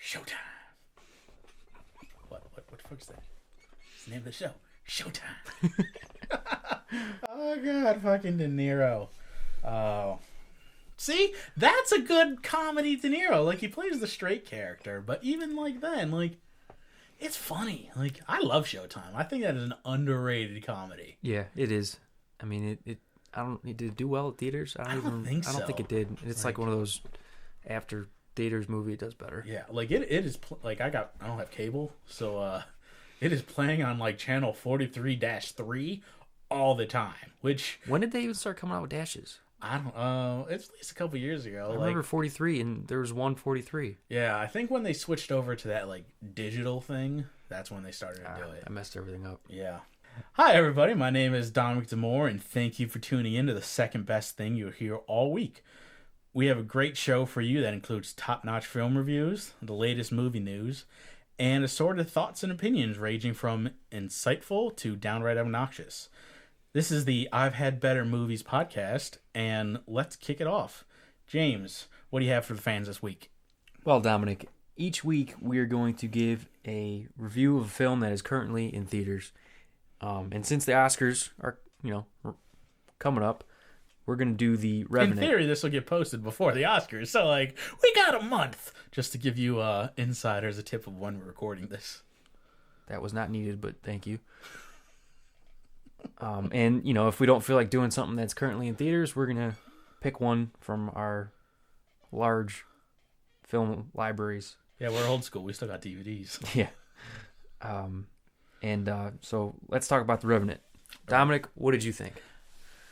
Showtime. What the fuck's that? It's the name of the show. Showtime. Oh god, fucking De Niro. Oh. See, that's a good comedy De Niro. Like, he plays the straight character, but even like then, like, it's funny. Like, I love Showtime. I think that is an underrated comedy. Yeah, it is. I mean, did it do well at theaters? I don't think so. I don't think it did. It's like one of those after theaters movie, it does better. Yeah, like it is like I don't have cable, so it is playing on like channel 43-3 all the time. Which, when did they even start coming out with dashes? I don't know. It's at least a couple years ago. I remember 43, and there was one 43. Yeah, I think when they switched over to that like digital thing, that's when they started to do it. I messed everything up. Yeah. Hi everybody, my name is Dominic Damore, and thank you for tuning in to the second best thing you'll hear all week. We have a great show for you that includes top-notch film reviews, the latest movie news, and assorted thoughts and opinions ranging from insightful to downright obnoxious. This is the I've Had Better Movies podcast, and let's kick it off. James, what do you have for the fans this week? Well, Dominic, each week we are going to give a review of a film that is currently in theaters. And since the Oscars are, coming up, we're going to do the Revenant. In theory, this will get posted before the Oscars, so, like, we got a month just to give you insiders a tip of when we're recording this. That was not needed, but thank you. And, if we don't feel like doing something that's currently in theaters, we're going to pick one from our large film libraries. Yeah, we're old school. We still got DVDs. Yeah. So let's talk about The Revenant. Dominic, what did you think?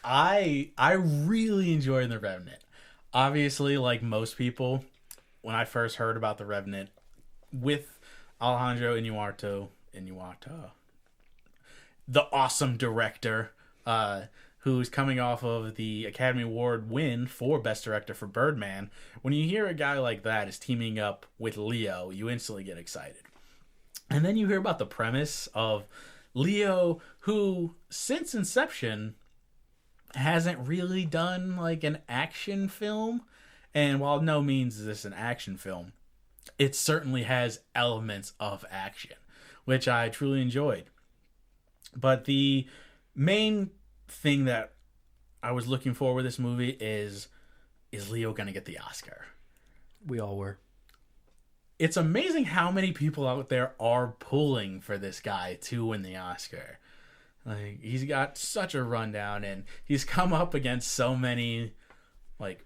I really enjoyed The Revenant. Obviously, like most people, when I first heard about The Revenant with Alejandro Inarritu, the awesome director, who's coming off of the Academy Award win for Best Director for Birdman, when you hear a guy like that is teaming up with Leo, you instantly get excited. And then you hear about the premise of Leo, who, since inception, hasn't really done, like, an action film. And while no means is this an action film, it certainly has elements of action, which I truly enjoyed. But the main thing that I was looking for with this movie is Leo going to get the Oscar? We all were. It's amazing how many people out there are pulling for this guy to win the Oscar. Like, he's got such a rundown, and he's come up against so many, like,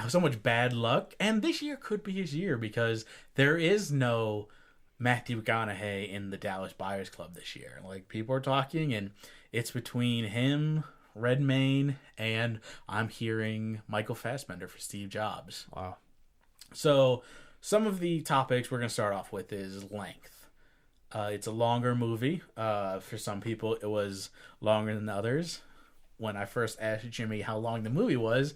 so much bad luck. And this year could be his year because there is no Matthew McConaughey in the Dallas Buyers Club this year. Like, people are talking, and it's between him, Redmayne, and I'm hearing Michael Fassbender for Steve Jobs. Wow. So some of the topics we're going to start off with is length. It's a longer movie. For some people, it was longer than others. When I first asked Jimmy how long the movie was,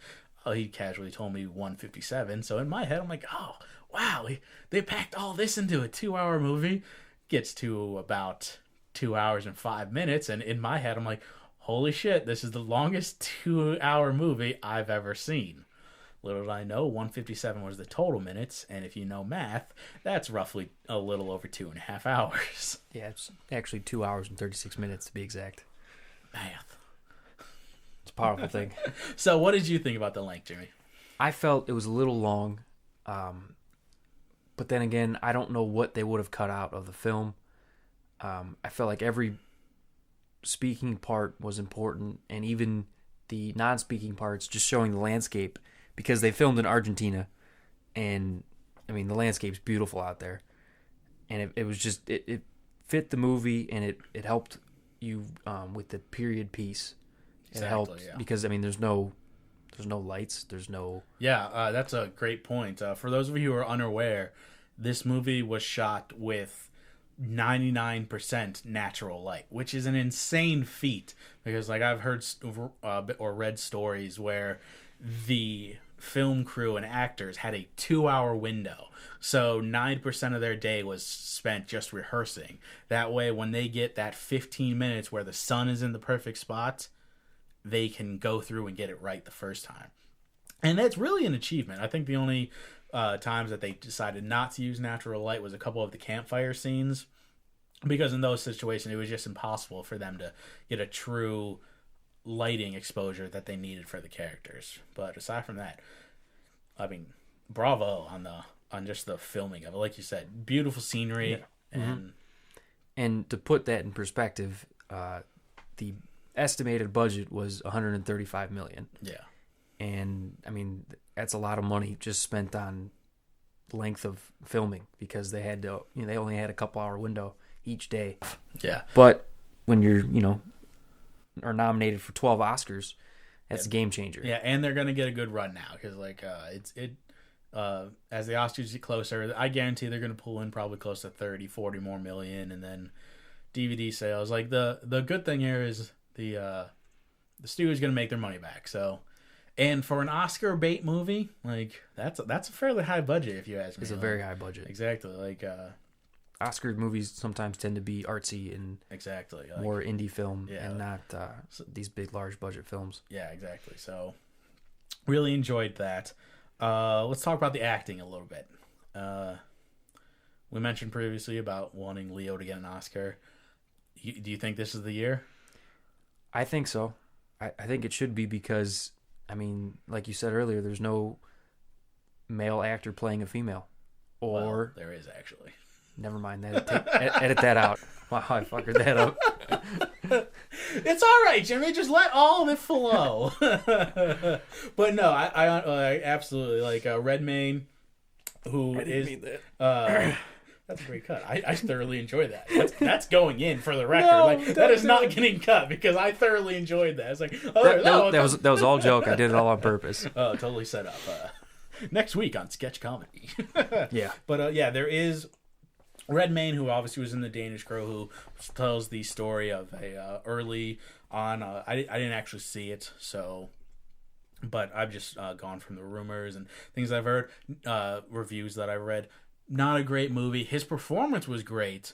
he casually told me 157. So in my head, I'm like, oh, wow, they packed all this into a 2-hour movie. Gets to about 2 hours and 5 minutes. And in my head, I'm like, holy shit, this is the longest 2-hour movie I've ever seen. Little did I know, 157 was the total minutes, and if you know math, that's roughly a little over 2.5 hours. Yeah, it's actually 2 hours and 36 minutes to be exact. Math. It's a powerful thing. So what did you think about the length, Jimmy? I felt it was a little long, but then again, I don't know what they would have cut out of the film. I felt like every speaking part was important, and even the non-speaking parts, just showing the landscape, because they filmed in Argentina, and I mean the landscape's beautiful out there, and it was just it fit the movie, and it helped you with the period piece. It helped because I mean there's no lights, there's no. Yeah, that's a great point. For those of you who are unaware, this movie was shot with 99% natural light, which is an insane feat, because like I've heard or read stories where the film crew and actors had a 2-hour window, so 9% of their day was spent just rehearsing. That way when they get that 15 minutes where the sun is in the perfect spot, they can go through and get it right the first time. And that's really an achievement. I think the only times that they decided not to use natural light was a couple of the campfire scenes, because in those situations it was just impossible for them to get a true lighting exposure that they needed for the characters. But aside from that, I mean, bravo on just the filming of it. Like you said, beautiful scenery. Yeah. And to put that in perspective, the estimated budget was $135 million. Yeah. And I mean, that's a lot of money just spent on length of filming, because they had to, they only had a couple hour window each day. Yeah. But when you're, are nominated for 12 Oscars, that's a game changer. Yeah, and they're gonna get a good run now, because as the Oscars get closer, I guarantee they're gonna pull in probably close to 30, 40 more million, and then DVD sales. Like the good thing here is the studio's gonna make their money back. So, and for an Oscar bait movie, like that's a fairly high budget, if you ask me. It's a very high budget. Exactly. Like Oscar movies sometimes tend to be artsy and exactly more indie film, and not these big, large budget films. Yeah, exactly. So, really enjoyed that. Let's talk about the acting a little bit. We mentioned previously about wanting Leo to get an Oscar. Do you think this is the year? I think so. I think it should be, because, I mean, like you said earlier, there's no male actor playing a female. Or well, there is actually. Never mind that. Edit that out. Wow, I fuckered that up. It's all right, Jimmy. Just let all of it flow. But no, I absolutely like Redmayne, who is that's a great cut. I thoroughly enjoyed that. That's going in for the record. No, like that is not getting cut, because I thoroughly enjoyed that. It's like that was all joke. I did it all on purpose. Oh, totally set up. Next week on Sketch Comedy. Yeah, but there is Redmayne, who obviously was in the Danish Crow, who tells the story of a early on. I didn't actually see it, so, but I've just gone from the rumors and things I've heard, reviews that I've read. Not a great movie. His performance was great,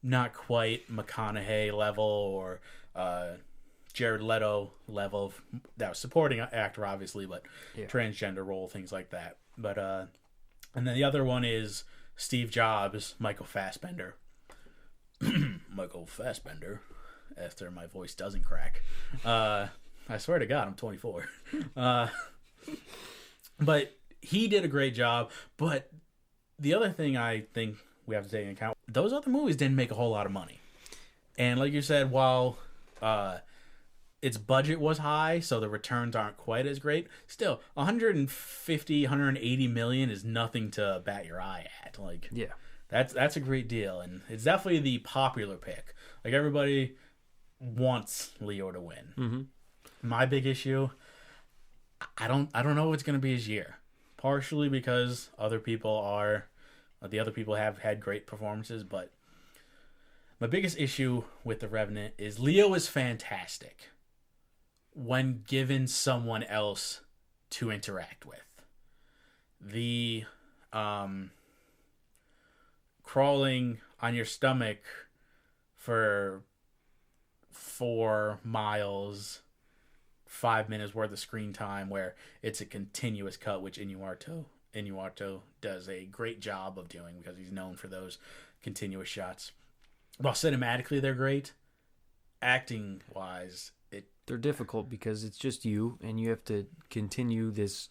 not quite McConaughey level or Jared Leto level. That was supporting actor, obviously, but transgender role, things like that. But and then the other one is Steve Jobs, Michael Fassbender. Michael Fassbender, after my voice doesn't crack. I swear to God, I'm 24. But he did a great job. But the other thing I think we have to take into account, those other movies didn't make a whole lot of money. And like you said, while its budget was high, so the returns aren't quite as great, still 150, 180 million is nothing to bat your eye at. Like, yeah, that's a great deal, and it's definitely the popular pick. Like, everybody wants Leo to win. Mm-hmm. My big issue, I don't know what's going to be his year. Partially because the other people have had great performances, but my biggest issue with The Revenant is Leo is fantastic when given someone else to interact with. The crawling on your stomach for 4 miles, 5 minutes worth of screen time, where it's a continuous cut, which Iñárritu does a great job of doing, because he's known for those continuous shots. While cinematically they're great, acting wise, they're difficult, because it's just you, and you have to continue this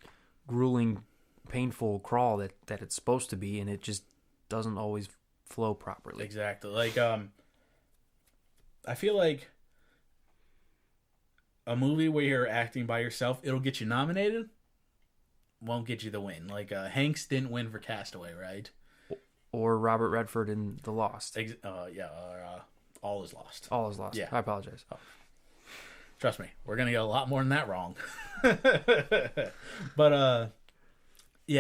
grueling, painful crawl that it's supposed to be, and it just doesn't always flow properly. Exactly. Like I feel like a movie where you're acting by yourself, it'll get you nominated, won't get you the win. Like Hanks didn't win for Castaway, right? Or Robert Redford in The Lost. All is Lost. All is Lost. Yeah. I apologize. Oh. Trust me, we're going to get a lot more than that wrong. But,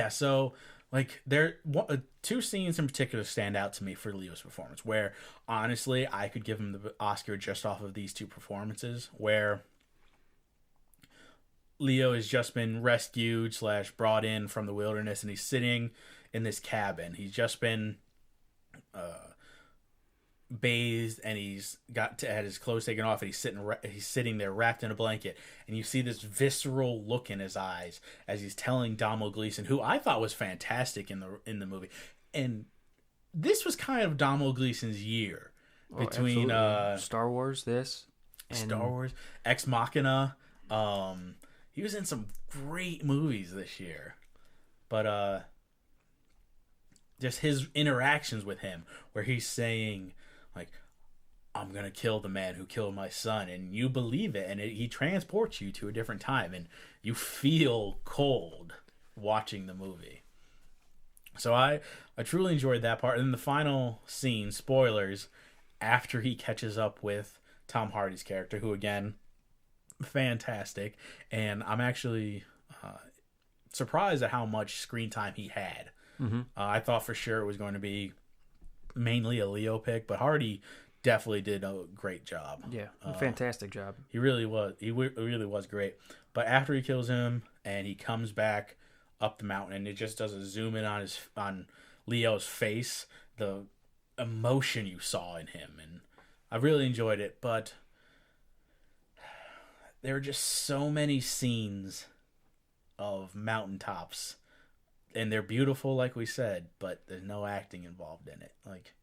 so, like, there 2 scenes in particular stand out to me for Leo's performance, where, honestly, I could give him the Oscar just off of these 2 performances, where Leo has just been rescued / brought in from the wilderness, and he's sitting in this cabin. He's just been bathed and he's had his clothes taken off and he's sitting there wrapped in a blanket, and you see this visceral look in his eyes as he's telling Domhnall Gleeson, who I thought was fantastic in the movie, and this was kind of Domhnall Gleeson's year between Star Wars, Star Wars, Ex Machina. He was in some great movies this year, but just his interactions with him, where he's saying, like, I'm gonna kill the man who killed my son, and you believe it, and he transports you to a different time, and you feel cold watching the movie. So I truly enjoyed that part. And then the final scene, spoilers, after he catches up with Tom Hardy's character, who, again, fantastic, and I'm actually surprised at how much screen time he had. I thought for sure it was going to be mainly a Leo pick, but Hardy definitely did a great job. Yeah, fantastic job. He really was. He really was great. But after he kills him and he comes back up the mountain, and it just does a zoom in on Leo's face, the emotion you saw in him, and I really enjoyed it. But there were just so many scenes of mountaintops, and they're beautiful, like we said, but there's no acting involved in it. Like,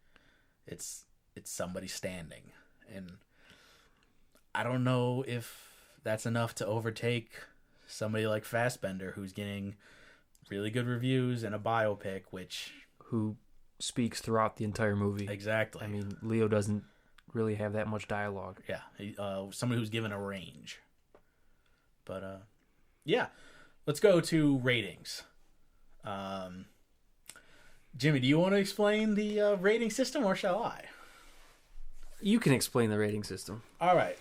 it's somebody standing, and I don't know if that's enough to overtake somebody like Fassbender, who's getting really good reviews and a biopic, who speaks throughout the entire movie. Exactly. I mean, Leo doesn't really have that much dialogue. Yeah, somebody who's given a range. But yeah, let's go to ratings. Jimmy, do you want to explain the rating system, or shall I? You can explain the rating system. All right.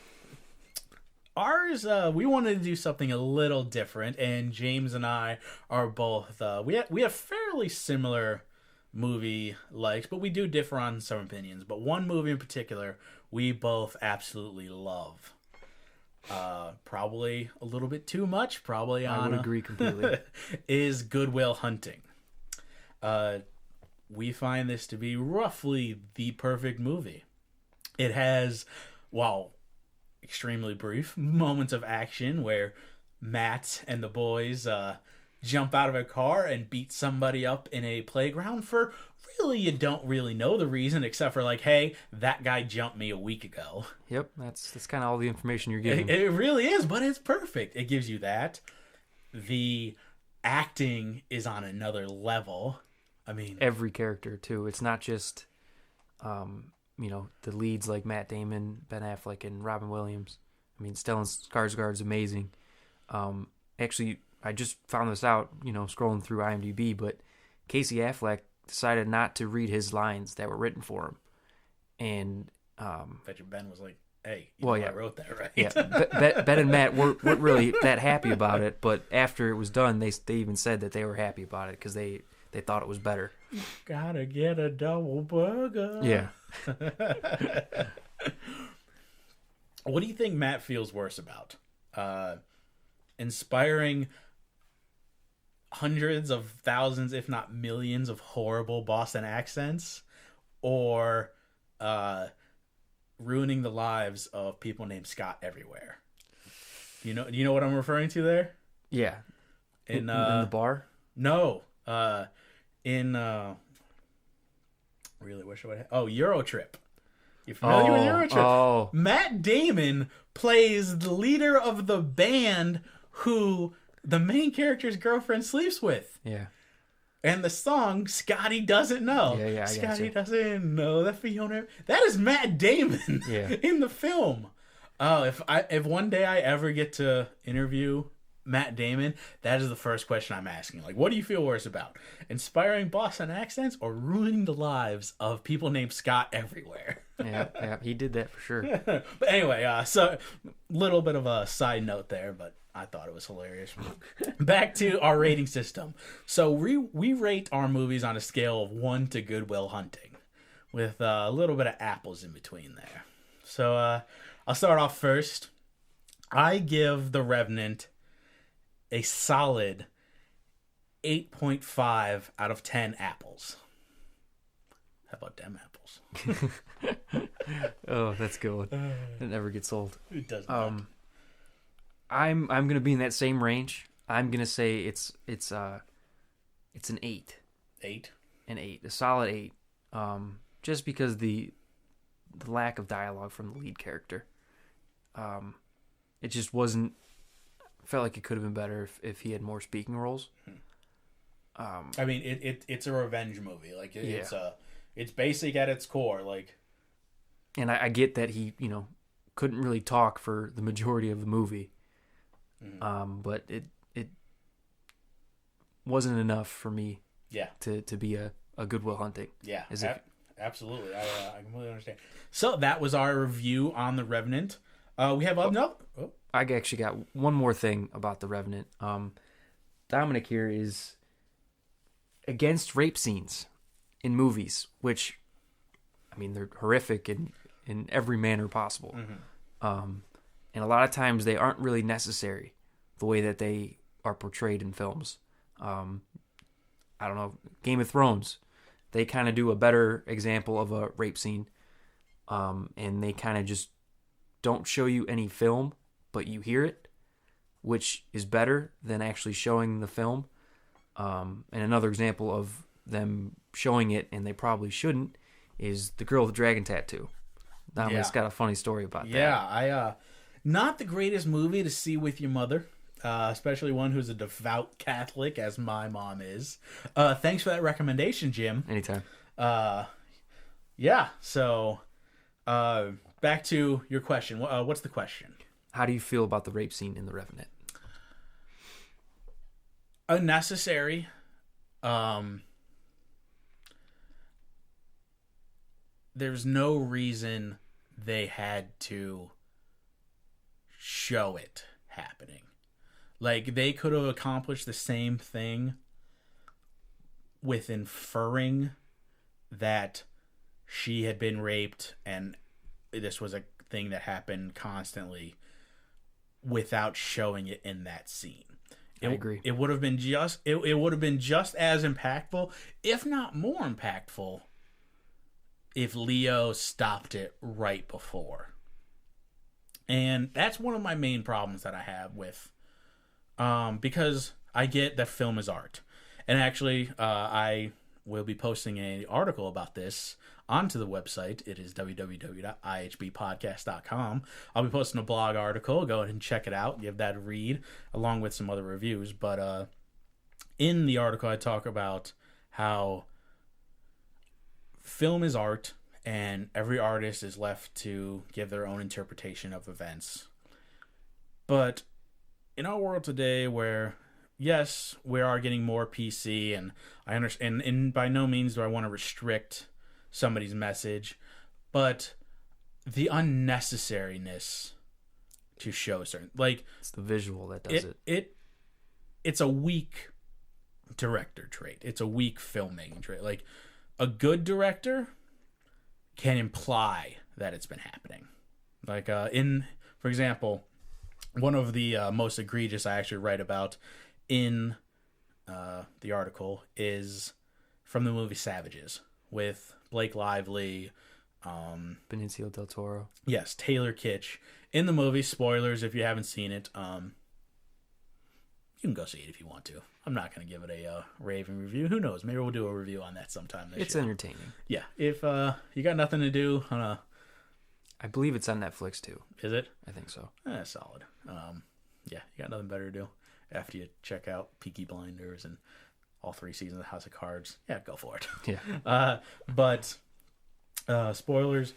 Ours, we wanted to do something a little different, and James and I are both, we have fairly similar movie likes, but we do differ on some opinions. But one movie in particular, we both absolutely love. Probably a little bit too much, I would agree completely. is Good Will Hunting. We find this to be roughly the perfect movie. It has, while extremely brief, moments of action where Matt and the boys jump out of a car and beat somebody up in a playground for really, you don't really know the reason, except for like, hey, that guy jumped me a week ago. Yep, that's kind of all the information you're getting. It really is, but it's perfect. It gives you that. The acting is on another level. I mean, every character too. It's not just the leads like Matt Damon, Ben Affleck, and Robin Williams. I mean, Stellan Skarsgård's amazing. Actually, I just found this out, scrolling through IMDb, but Casey Affleck decided not to read his lines that were written for him. And I bet you Ben was like, hey, I wrote that, right? Yeah, Ben and Matt weren't really that happy about it, but after it was done, they even said that they were happy about it because they thought it was better. Gotta get a double burger. Yeah. What do you think Matt feels worse about? Inspiring hundreds of thousands, if not millions, of horrible Boston accents, or ruining the lives of people named Scott everywhere? Do you know what I'm referring to there? Yeah. In the bar? No. Really wish I would have. Oh, Eurotrip. You familiar with Eurotrip? Oh. Matt Damon plays the leader of the band who the main character's girlfriend sleeps with. Yeah. And the song, Scotty Doesn't Know. Yeah, Scotty doesn't know that Fiona... That is Matt Damon in the film. Oh, if one day I ever get to interview Matt Damon, that is the first question I'm asking. Like, what do you feel worse about? Inspiring Boston accents or ruining the lives of people named Scott everywhere? Yeah, he did that for sure. But anyway, so little bit of a side note there, but I thought it was hilarious. Back to our rating system. So we rate our movies on a scale of 1 to Good Will Hunting, with a little bit of apples in between there. So I'll start off first. I give The Revenant a solid 8.5 out of 10 apples. How about them apples? Oh, that's good. It never gets old. It does not. I'm gonna be in that same range. I'm gonna say it's an 8. 8? An 8, a solid 8. Just because the lack of dialogue from the lead character. It just wasn't. Felt like it could have been better if he had more speaking roles. I mean, it's a revenge movie. Like it's basic at its core. Like, and I get that he couldn't really talk for the majority of the movie. But it wasn't enough for me. Yeah. To be a Good Will Hunting. Yeah. Absolutely. I completely understand. So that was our review on The Revenant. We have I actually got one more thing about The Revenant. Dominic here is against rape scenes in movies, which, I mean, they're horrific in every manner possible. And a lot of times they aren't really necessary the way that they are portrayed in films. I don't know, Game of Thrones, they kind of do a better example of a rape scene. And they kind of just don't show you any film, but you hear it, which is better than actually showing the film. And another example of them showing it, and they probably shouldn't, is The Girl with the Dragon Tattoo. Dominic's got a funny story about that. Yeah, not the greatest movie to see with your mother, especially one who's a devout Catholic, as my mom is. Thanks for that recommendation, Jim. Anytime. Yeah, so back to your question. What's the question? How do you feel about the rape scene in The Revenant? Unnecessary. There's no reason they had to show it happening. Like, they could have accomplished the same thing with inferring that she had been raped and this was a thing that happened constantly without showing it in that scene. I agree. It would have been it would have been just as impactful, if not more impactful, if Leo stopped it right before. And that's one of my main problems that I have with because I get that film is art. And actually, I will be posting an article about this onto the website. It is www.ihbpodcast.com. I'll be posting a blog article. Go ahead and check it out. Give that a read, along with some other reviews. But in the article, I talk about how film is art, and every artist is left to give their own interpretation of events. But in our world today, where yes, we are getting more PC, and I understand, and by no means do I want to restrict somebody's message, but the unnecessariness to show certain, like, it's the visual that does it. It's a weak director trait. It's a weak filmmaking trait. Like, a good director can imply that it's been happening. Like, for example, one of the most egregious I actually write about in the article is from the movie Savages with Blake Lively, Benicio del Toro. Yes, Taylor Kitsch. In the movie, spoilers if you haven't seen it, you can go see it if you want to. I'm not going to give it a raving review. Who knows? Maybe we'll do a review on that sometime this year. It's entertaining. Yeah. If you got nothing to do, I believe it's on Netflix too. Is it? I think so. Solid. Yeah, you got nothing better to do after you check out Peaky Blinders and all 3 seasons of House of Cards. Yeah, go for it. Yeah. But spoilers.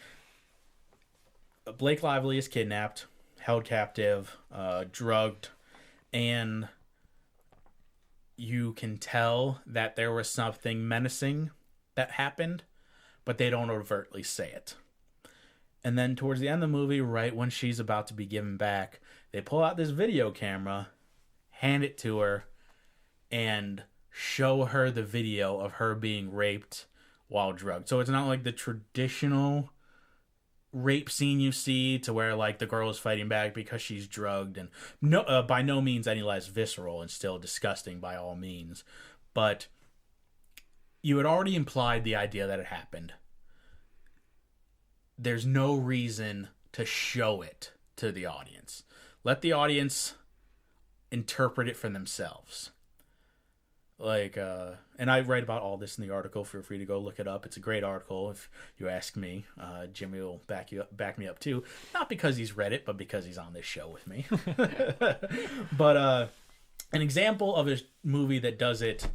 Blake Lively is kidnapped, held captive, drugged, and you can tell that there was something menacing that happened, but they don't overtly say it. And then towards the end of the movie, right when she's about to be given back, they pull out this video camera, hand it to her, and show her the video of her being raped while drugged. So it's not like the traditional rape scene you see to where, like, the girl is fighting back because she's drugged, and no, by no means any less visceral and still disgusting by all means. But you had already implied the idea that it happened. there's no reason to show it to the audience. Let the audience interpret it for themselves. And I write about all this in the article. Feel free to go look it up. It's a great article. If you ask me, Jimmy will back me up too. Not because he's read it, but because he's on this show with me. But an example of a movie that does it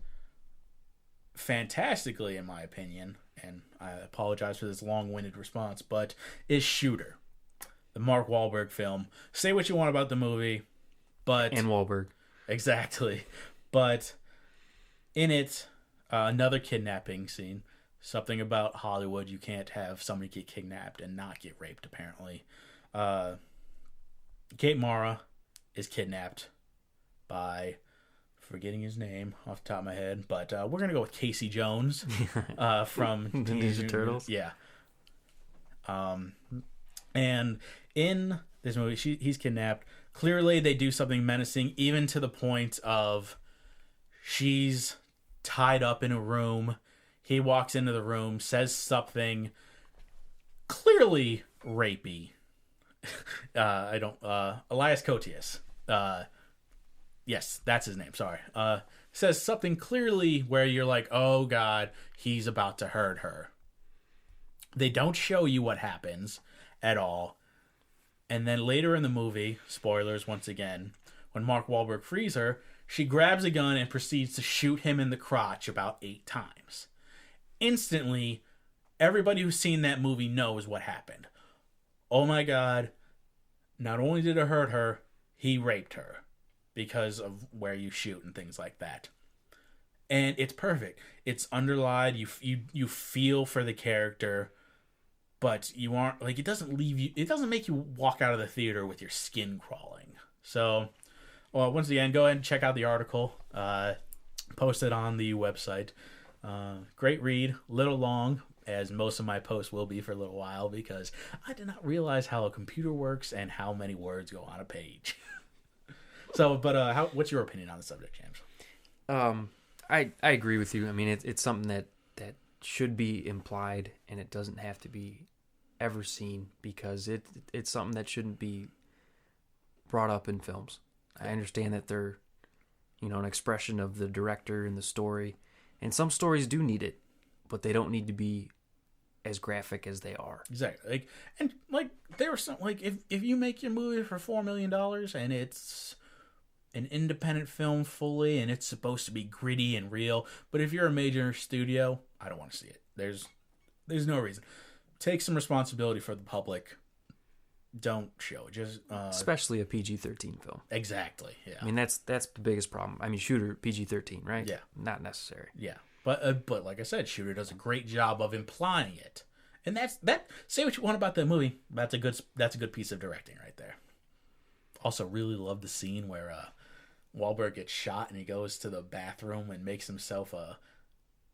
fantastically, in my opinion, and I apologize for this long-winded response, but is Shooter, the Mark Wahlberg film. Say what you want about the movie, but And Wahlberg. Exactly, but in it, another kidnapping scene. Something about Hollywood. You can't have somebody get kidnapped and not get raped, apparently. Kate Mara is kidnapped by, forgetting his name off the top of my head, but we're going to go with Casey Jones from Ninja Turtles. Yeah. And in this movie, he's kidnapped. Clearly, they do something menacing, even to the point of she's tied up in a room. He walks into the room, says something clearly rapey. Elias Koteas. Yes, that's his name. Sorry. Says something clearly where you're like, oh God, he's about to hurt her. They don't show you what happens at all. And then later in the movie, spoilers once again, when Mark Wahlberg frees her, she grabs a gun and proceeds to shoot him in the crotch about 8 times. Instantly, everybody who's seen that movie knows what happened. Oh my God, not only did it hurt her, he raped her because of where you shoot and things like that. And it's perfect. It's underlined. You feel for the character, but you aren't, like, it doesn't make you walk out of the theater with your skin crawling. So, well, once again, go ahead and check out the article. Posted on the website. Great read. Little long, as most of my posts will be for a little while, because I did not realize how a computer works and how many words go on a page. So, but what's your opinion on the subject, James? I agree with you. I mean, it's something that should be implied, and it doesn't have to be ever seen, because it's something that shouldn't be brought up in films. I understand that they're, an expression of the director and the story, and some stories do need it, but they don't need to be as graphic as they are. Exactly. There were some, if you make your movie for $4 million and it's an independent film fully and it's supposed to be gritty and real, but if you're a major studio, I don't want to see it. There's no reason. Take some responsibility for the public. Don't show it. Just especially a PG-13 film. Exactly. Yeah. I mean, that's the biggest problem. I mean, Shooter PG-13, right? Yeah. Not necessary. Yeah. But like I said, Shooter does a great job of implying it. And that. Say what you want about that movie. That's a good piece of directing right there. Also, really love the scene where Wahlberg gets shot and he goes to the bathroom and makes himself a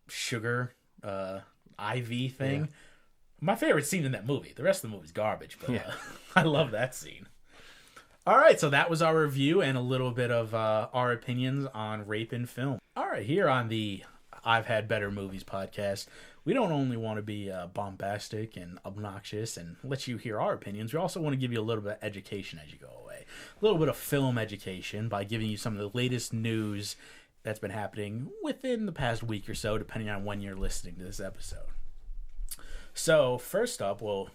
sugar IV thing. Yeah. My favorite scene in that movie. The rest of the movie's garbage, but yeah. I love that scene. All right, so that was our review and a little bit of our opinions on rape in film. All right, here on the I've Had Better Movies podcast, we don't only want to be bombastic and obnoxious and let you hear our opinions. We also want to give you a little bit of education as you go away. A little bit of film education by giving you some of the latest news that's been happening within the past week or so, depending on when you're listening to this episode. So first up, we'll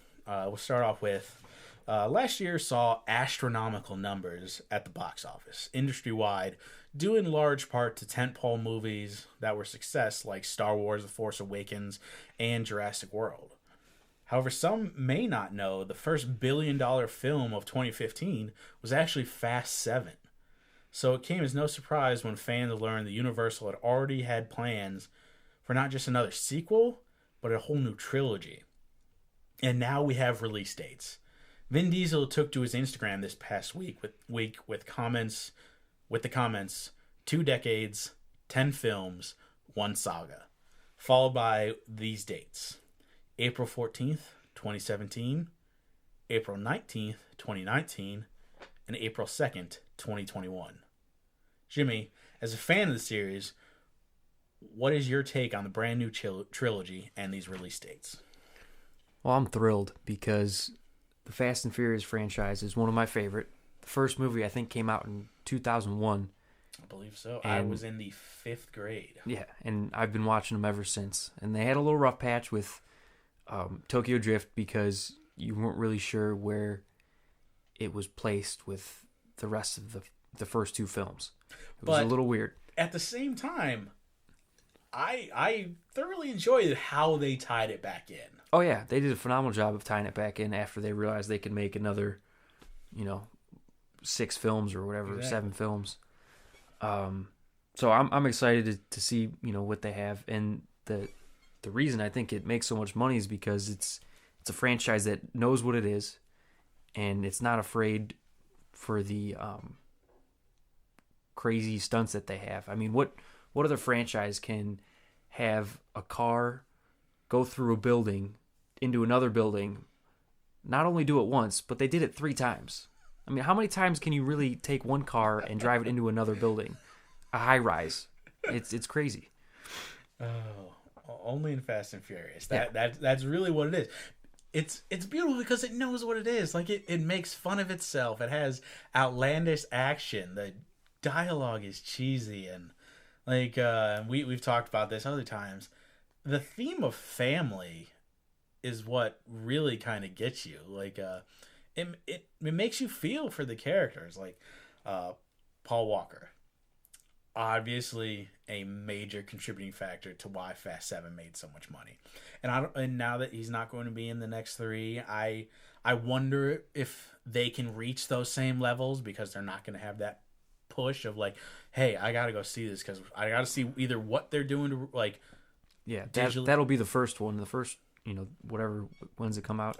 start off with last year saw astronomical numbers at the box office, industry-wide, due in large part to tentpole movies that were success like Star Wars: The Force Awakens and Jurassic World. However, some may not know the first billion-dollar film of 2015 was actually Fast 7. So it came as no surprise when fans learned that Universal had already had plans for not just another sequel, but a whole new trilogy. And now we have release dates. Vin Diesel took to his Instagram this past week with the comments, 2 decades, 10 films, 1 saga, followed by these dates: April 14th, 2017, April 19th, 2019, and April 2nd, 2021. Jimmy, as a fan of the series, what is your take on the brand new trilogy and these release dates? Well, I'm thrilled because the Fast and Furious franchise is one of my favorite. The first movie, I think, came out in 2001. I believe so. I was in the 5th grade. Yeah, and I've been watching them ever since. And they had a little rough patch with Tokyo Drift because you weren't really sure where it was placed with the rest of the first 2 films. It was a little weird. At the same time, I thoroughly enjoyed how they tied it back in. Oh, yeah. They did a phenomenal job of tying it back in after they realized they could make another, 6 films or whatever, exactly. 7 films. So I'm excited to see, what they have. And the reason I think it makes so much money is because it's a franchise that knows what it is, and it's not afraid for the crazy stunts that they have. I mean, what other franchise can have a car go through a building into another building, not only do it once, but they did it 3 times? I mean, how many times can you really take one car and drive it into another building? A high rise. It's crazy. Oh, only in Fast and Furious. That's really what it is. It's beautiful because it knows what it is. Like it makes fun of itself. It has outlandish action. The dialogue is cheesy, and like we've talked about this other times. The theme of family is what really kind of gets you. Like it makes you feel for the characters. Like Paul Walker, obviously a major contributing factor to why Fast 7 made so much money. And now that he's not going to be in the next 3, I wonder if they can reach those same levels, because they're not going to have that push of like, hey, I got to go see this because I got to see either what they're doing to like. Yeah, that'll be the first one. The first, whatever, when's it come out?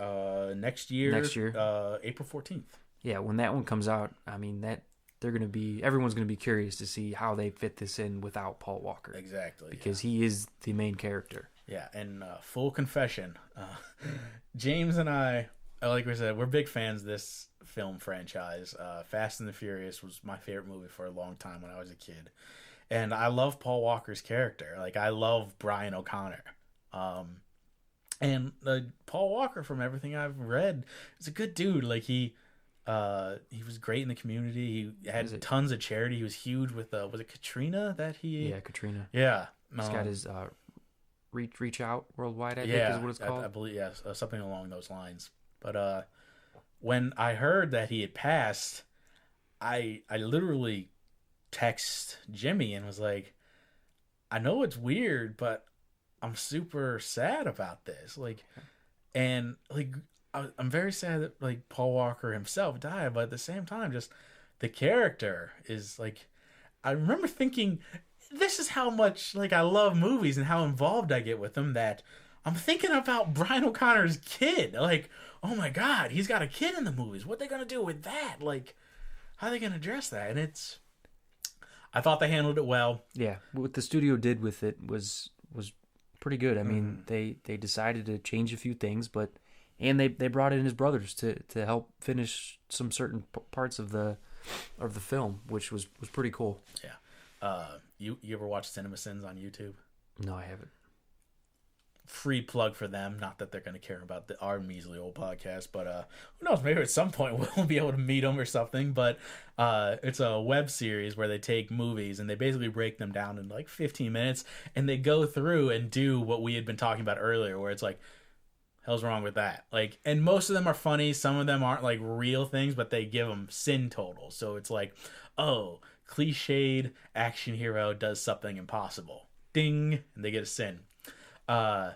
Next year. April 14th. Yeah, when that one comes out, I mean, everyone's going to be curious to see how they fit this in without Paul Walker. Exactly. Because he is the main character. Yeah, and full confession, James and I, like we said, we're big fans of this film franchise. Fast and the Furious was my favorite movie for a long time when I was a kid. And I love Paul Walker's character. Like, I love Brian O'Connor. And Paul Walker, from everything I've read, is a good dude. Like, he was great in the community. He had tons of charity. He was huge with was it Katrina that he? Yeah, Katrina. Yeah, he's got his reach out worldwide. I think is what it's called. I believe something along those lines. But when I heard that he had passed, I literally text Jimmy and was like, I know it's weird, but I'm super sad about this. Like, and like. I'm very sad that like Paul Walker himself died, but at the same time, just the character is like, I remember thinking, this is how much like I love movies and how involved I get with them, that I'm thinking about Brian O'Connor's kid. Like, oh my God, he's got a kid in the movies. What are they gonna do with that? Like, how are they gonna address that? And I thought they handled it well. Yeah, what the studio did with it was pretty good. I mean, they decided to change a few things, but. And they brought in his brothers to help finish some certain parts of the film, which was pretty cool. Yeah. You ever watch CinemaSins on YouTube? No, I haven't. Free plug for them. Not that they're going to care about our measly old podcast, but who knows? Maybe at some point we'll be able to meet them or something. But it's a web series where they take movies and they basically break them down in like 15 minutes, and they go through and do what we had been talking about earlier, where it's like, hell's wrong with that? Like, and most of them are funny. Some of them aren't like real things, but they give them sin totals. So it's like, oh, cliched action hero does something impossible. Ding, and they get a sin. I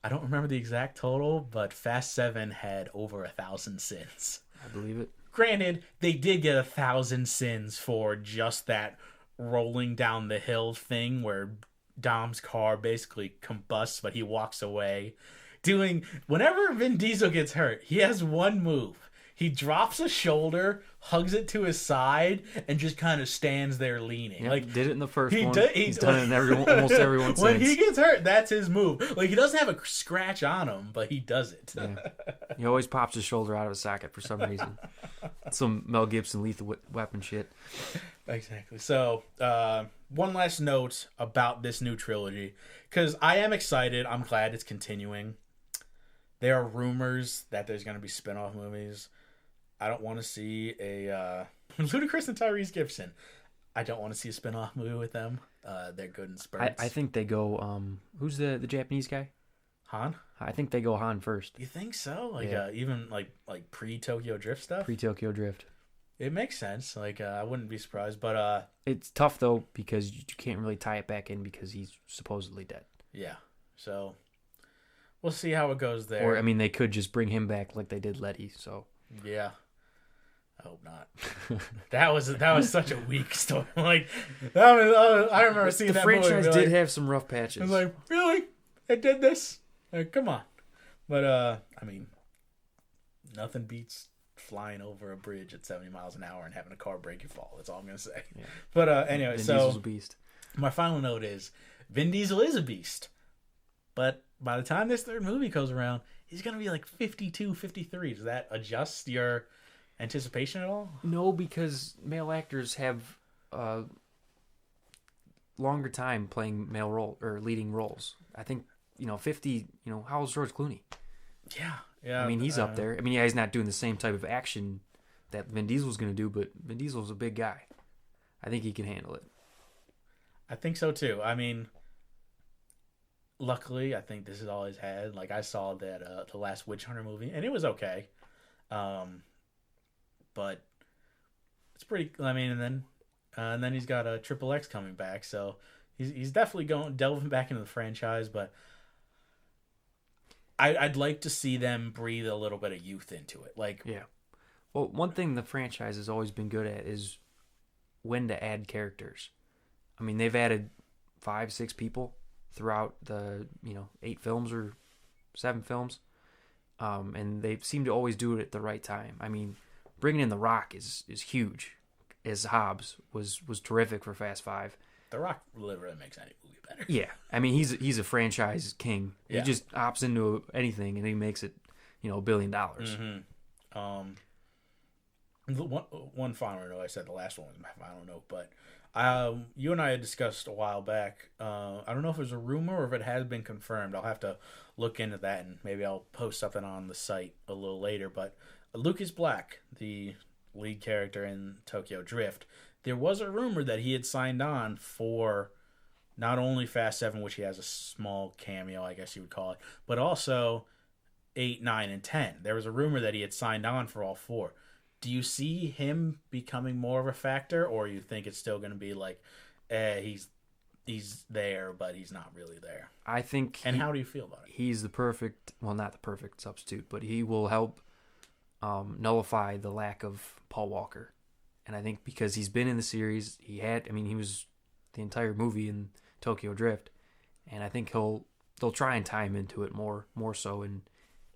don't remember the exact total, but Fast 7 had over 1,000 sins. I believe it. Granted, they did get 1,000 sins for just that rolling down the hill thing where Dom's car basically combusts, but he walks away. Whenever Vin Diesel gets hurt, he has one move. He drops a shoulder, hugs it to his side, and just kind of stands there leaning. Yep, like, did it in the first one. He's done it in almost everyone since. When he gets hurt, that's his move. Like, he doesn't have a scratch on him, but he does it. Yeah. He always pops his shoulder out of his socket for some reason. Some Mel Gibson Lethal Weapon shit. Exactly. So, one last note about this new trilogy, because I am excited. I'm glad it's continuing. there are rumors that there's going to be spin-off movies. I don't want to see a Ludacris and Tyrese Gibson. I don't want to see a spin-off movie with them. They're good in spurts. I think they go. Who's the Japanese guy? Han? I think they go Han first. You think so? Like even like pre-Tokyo Drift stuff? Pre-Tokyo Drift. It makes sense. Like I wouldn't be surprised, but it's tough though because you can't really tie it back in because he's supposedly dead. Yeah. So we'll see how it goes there. Or I mean, they could just bring him back like they did Letty. So yeah. I hope not. That was such a weak story. Like I remember seeing that movie. The franchise did have some rough patches. I was like, really? They did this? Like, come on. But I mean, nothing beats flying over a bridge at 70 miles an hour and having a car break your fall. That's all I'm gonna say. Yeah. But anyway, Vin so Diesel's a beast. My final note is Vin Diesel is a beast. But by the time this third movie goes around, he's gonna be like 52, 53. Does that adjust your anticipation at all? No, because male actors have longer time playing male role or leading roles. I think 50. How old's George Clooney? Yeah. I mean, he's up there. I mean, he's not doing the same type of action that Vin Diesel's going to do, but Vin Diesel's a big guy. I think he can handle it. I think so too. I mean, luckily, I think this is all he's had. Like I saw that the last Witch Hunter movie, and it was okay. But it's pretty. I mean, and then he's got a Triple X coming back, so he's definitely delving back into the franchise. But I'd like to see them breathe a little bit of youth into it. Like, yeah. Well, one thing the franchise has always been good at is when to add characters. I mean, they've added 5-6 people throughout the 8 films or 7 films, and they seem to always do it at the right time. I mean, bringing in The Rock is huge. As Hobbs was terrific for Fast 5. The Rock literally makes any movie better. Yeah, I mean he's a franchise king. Yeah. He just opts into anything and he makes it, $1 billion. Mm-hmm. One final note. I said the last one was my final note, but you and I had discussed a while back. I don't know if it was a rumor or if it has been confirmed. I'll have to look into that and maybe I'll post something on the site a little later. But Lucas Black, the lead character in Tokyo Drift, there was a rumor that he had signed on for not only Fast 7, which he has a small cameo, I guess you would call it, but also 8, 9, and 10. There was a rumor that he had signed on for all 4. Do you see him becoming more of a factor, or you think it's still going to be like, he's there, but he's not really there? I think. And how do you feel about it? He's not the perfect substitute, but he will help nullify the lack of Paul Walker. And I think because he's been in the series, he was the entire movie in Tokyo Drift, and I think they'll try and tie him into it more so in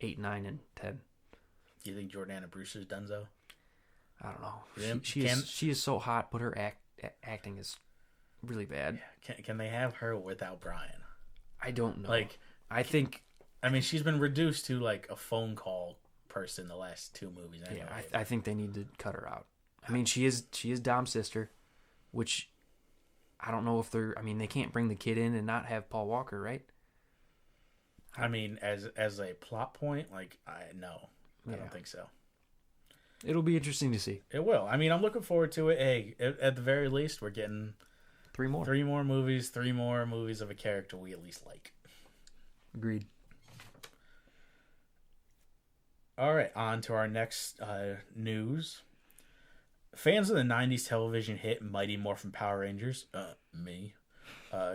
8, 9, and 10. Do you think Jordana Brewster's donezo? I don't know. She is so hot, but her acting is really bad. Can they have her without Brian? I don't know. She's been reduced to like a phone call person the last 2 movies. Anyway. Yeah, I think they need to cut her out. I mean, she is Dom's sister, which I don't know if they can't bring the kid in and not have Paul Walker, right? I mean, as a plot point, I don't think so. It'll be interesting to see. It will. I mean, I'm looking forward to it. Hey, at the very least, we're getting 3 more. 3 more movies. 3 more movies of a character we at least like. Agreed. All right, on to our next news. Fans of the 90s television hit Mighty Morphin Power Rangers,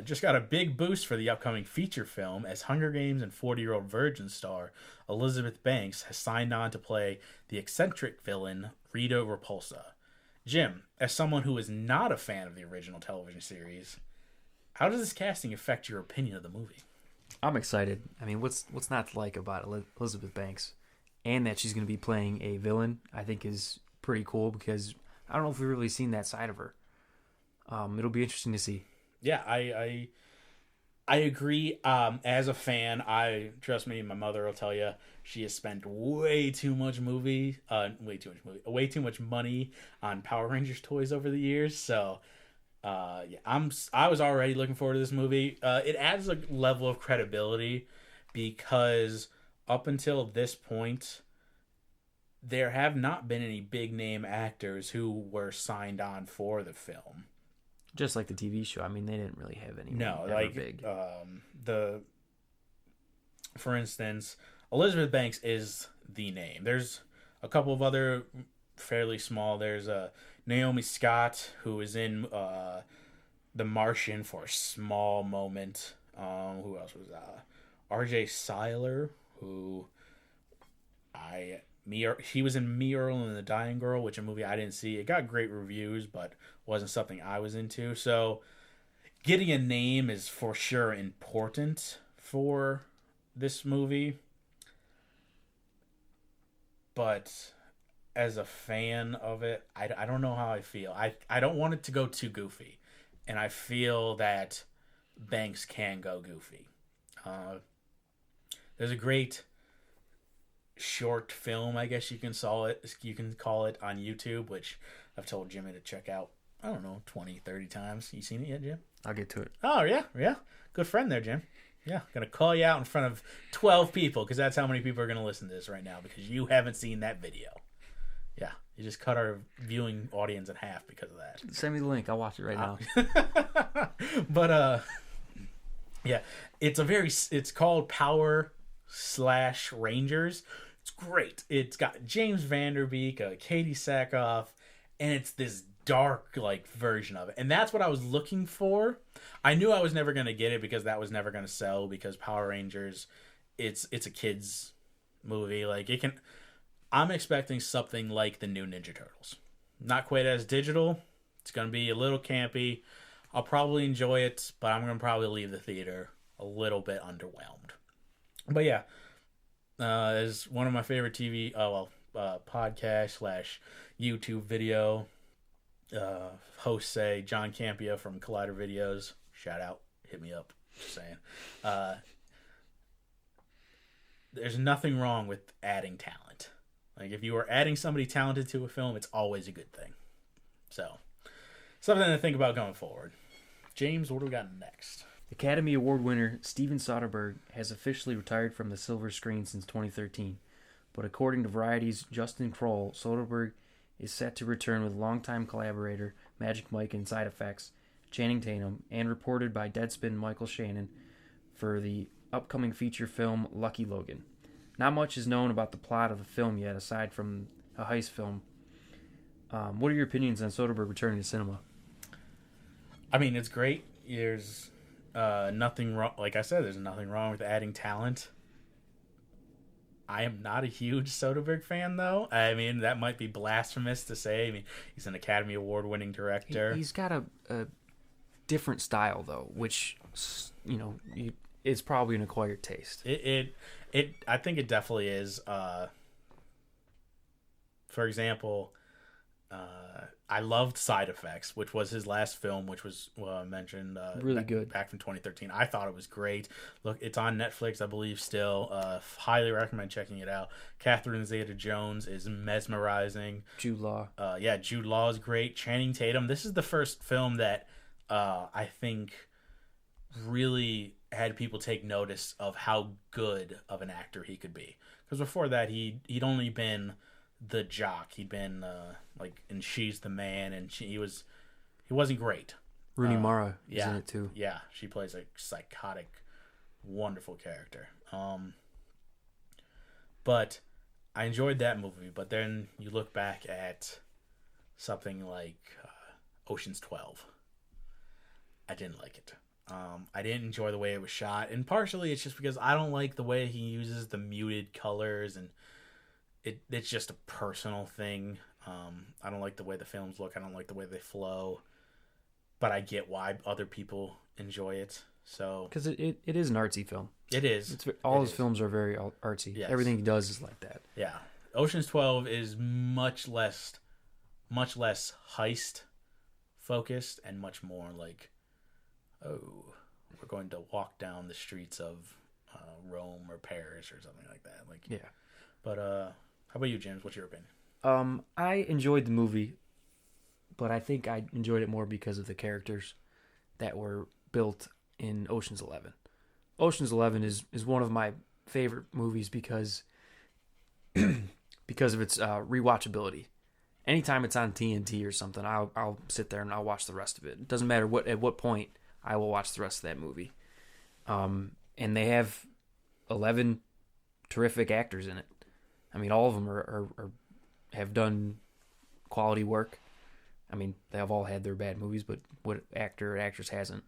just got a big boost for the upcoming feature film as Hunger Games and 40-Year-Old Virgin star Elizabeth Banks has signed on to play the eccentric villain Rita Repulsa. Jim, as someone who is not a fan of the original television series, how does this casting affect your opinion of the movie? I'm excited. I mean, what's not to like about Elizabeth Banks? And that she's going to be playing a villain, I think is pretty cool because I don't know if we've really seen that side of her. It'll be interesting to see. Yeah, I agree. As a fan, trust me, my mother will tell you she has spent way too much money on Power Rangers toys over the years. So, I was already looking forward to this movie. It adds a level of credibility because up until this point, there have not been any big name actors who were signed on for the film. Just like the TV show. I mean, they didn't really have any. No, like big. For instance, Elizabeth Banks is the name. There's a couple of other fairly small. There's Naomi Scott, who is in The Martian for a small moment. Who else was R.J. Seiler, who he was in Me, Earl, and the Dying Girl, which a movie I didn't see. It got great reviews, but wasn't something I was into. So getting a name is for sure important for this movie. But as a fan of it, I don't know how I feel. I don't want it to go too goofy. And I feel that Banks can go goofy. There's a great short film, I guess you can call it on YouTube, which I've told Jimmy to check out, I don't know, 20, 30 times. You seen it yet, Jim? I'll get to it. Oh, yeah. Good friend there, Jim. Yeah, going to call you out in front of 12 people, because that's how many people are going to listen to this right now, because you haven't seen that video. Yeah, you just cut our viewing audience in half because of that. Send me the link. I'll watch it right now. But, yeah, it's called Power/Rangers. It's great. It's got James Vanderbeek, Katie Sackhoff, and it's this dark version of it. And that's what I was looking for. I knew I was never going to get it because that was never going to sell, because Power Rangers, it's a kids movie. I'm expecting something like the new Ninja Turtles. Not quite as digital. It's going to be a little campy. I'll probably enjoy it, but I'm going to probably leave the theater a little bit underwhelmed. But yeah, as one of my favorite podcast/YouTube video hosts say, John Campia from Collider Videos, shout out, hit me up, just saying. There's nothing wrong with adding talent. If you are adding somebody talented to a film, it's always a good thing. So, something to think about going forward. James, what do we got next? Academy Award winner Steven Soderbergh has officially retired from the silver screen since 2013. But according to Variety's Justin Kroll, Soderbergh is set to return with longtime collaborator Magic Mike in Side Effects, Channing Tatum, and reported by Deadspin Michael Shannon for the upcoming feature film Lucky Logan. Not much is known about the plot of the film yet, aside from a heist film. What are your opinions on Soderbergh returning to cinema? I mean, it's great. There's nothing wrong. Like I said, there's nothing wrong with adding talent. I am not a huge Soderbergh fan, though. I mean, that might be blasphemous to say. I mean, he's an Academy Award-winning director. He's got a different style, though, which, is probably an acquired taste. I think it definitely is. For example, I loved Side Effects, which was his last film, which was mentioned really good back from 2013. I thought it was great. Look, it's on Netflix, I believe, still. Highly recommend checking it out. Catherine Zeta-Jones is mesmerizing. Jude Law. Jude Law is great. Channing Tatum. This is the first film that I think really had people take notice of how good of an actor he could be. Because before that, he'd only been the jock. He'd been in She's the Man, and he wasn't great. Rooney Mara is in it too. Yeah, she plays a psychotic, wonderful character. But I enjoyed that movie. But then you look back at something like Ocean's 12. I didn't like it. I didn't enjoy the way it was shot, and partially it's just because I don't like the way he uses the muted colors, and it's just a personal thing. I don't like the way the films look. I don't like the way they flow, but I get why other people enjoy it. So because it is an artsy film. It is. All his films are very artsy. Yes. Everything he does is like that. Yeah, Ocean's 12 is much less heist focused and much more like, oh, we're going to walk down the streets of Rome or Paris or something like that. Yeah. But how about you, James? What's your opinion? I enjoyed the movie, but I think I enjoyed it more because of the characters that were built in Ocean's 11. Ocean's 11 is one of my favorite movies because of its rewatchability. Anytime it's on TNT or something, I'll sit there and I'll watch the rest of it. It doesn't matter at what point I will watch the rest of that movie. And they have 11 terrific actors in it. I mean, all of them have done quality work. I mean, they have all had their bad movies, but what actor or actress hasn't?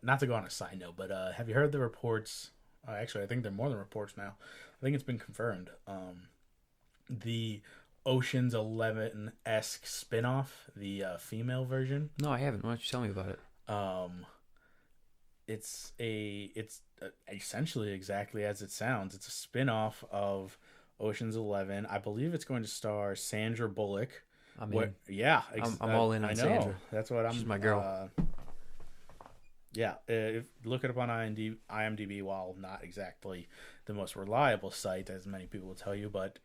Not to go on a side note, but have you heard the reports? Actually, I think they're more than reports now. I think it's been confirmed. The Ocean's 11-esque spinoff, the female version. No, I haven't. Why don't you tell me about it? It's essentially exactly as it sounds. It's a spinoff of Ocean's 11. I believe it's going to star Sandra Bullock. I mean, I'm all in on Sandra. That's what She's my girl. Look it up on IMDb, while not exactly the most reliable site, as many people will tell you, but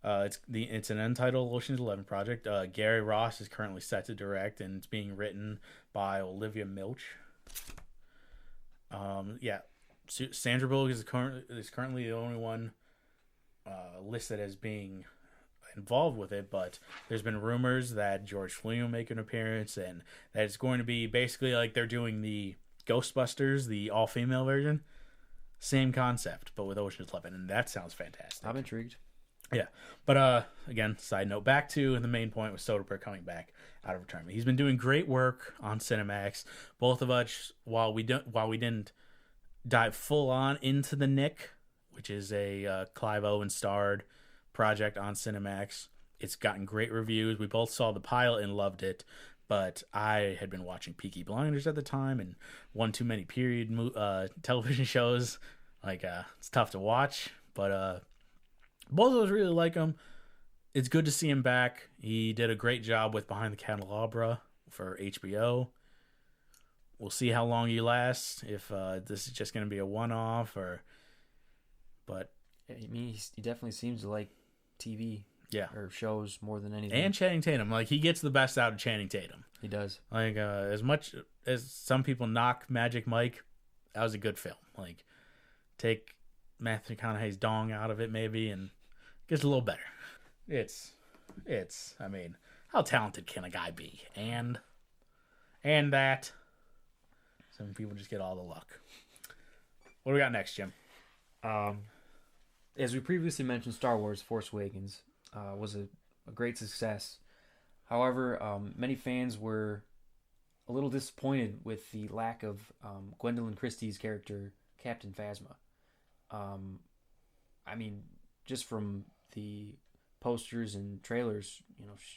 it's an untitled Ocean's 11 project. Gary Ross is currently set to direct, and it's being written by Olivia Milch. Sandra Bullock is currently the only one listed as being involved with it, but there's been rumors that George Clooney will make an appearance, and that it's going to be basically like they're doing the Ghostbusters, the all-female version. Same concept, but with Ocean's 11, and that sounds fantastic. I'm intrigued. Yeah, but again, side note, back to the main point with Soderbergh coming back out of retirement. He's been doing great work on Cinemax. Both of us, while we didn't dive full on into the Nick, which is a Clive Owen starred project on Cinemax. It's gotten great reviews. We both saw the pilot and loved it, but I had been watching Peaky Blinders at the time and one too many period television shows. It's tough to watch, but both of us really like him. It's good to see him back. He did a great job with Behind the Candelabra for HBO. We'll see how long he lasts, if this is just going to be a one-off but I mean, he definitely seems to like TV or shows more than anything. And Channing Tatum. He gets the best out of Channing Tatum. He does. As much as some people knock Magic Mike, that was a good film. Take Matthew McConaughey's dong out of it maybe, and it gets a little better. It's I mean, how talented can a guy be? And that some people just get all the luck. What do we got next, Jim? As we previously mentioned, Star Wars Force Awakens was a great success. However, many fans were a little disappointed with the lack of Gwendolyn Christie's character, Captain Phasma. I mean, just from the posters and trailers,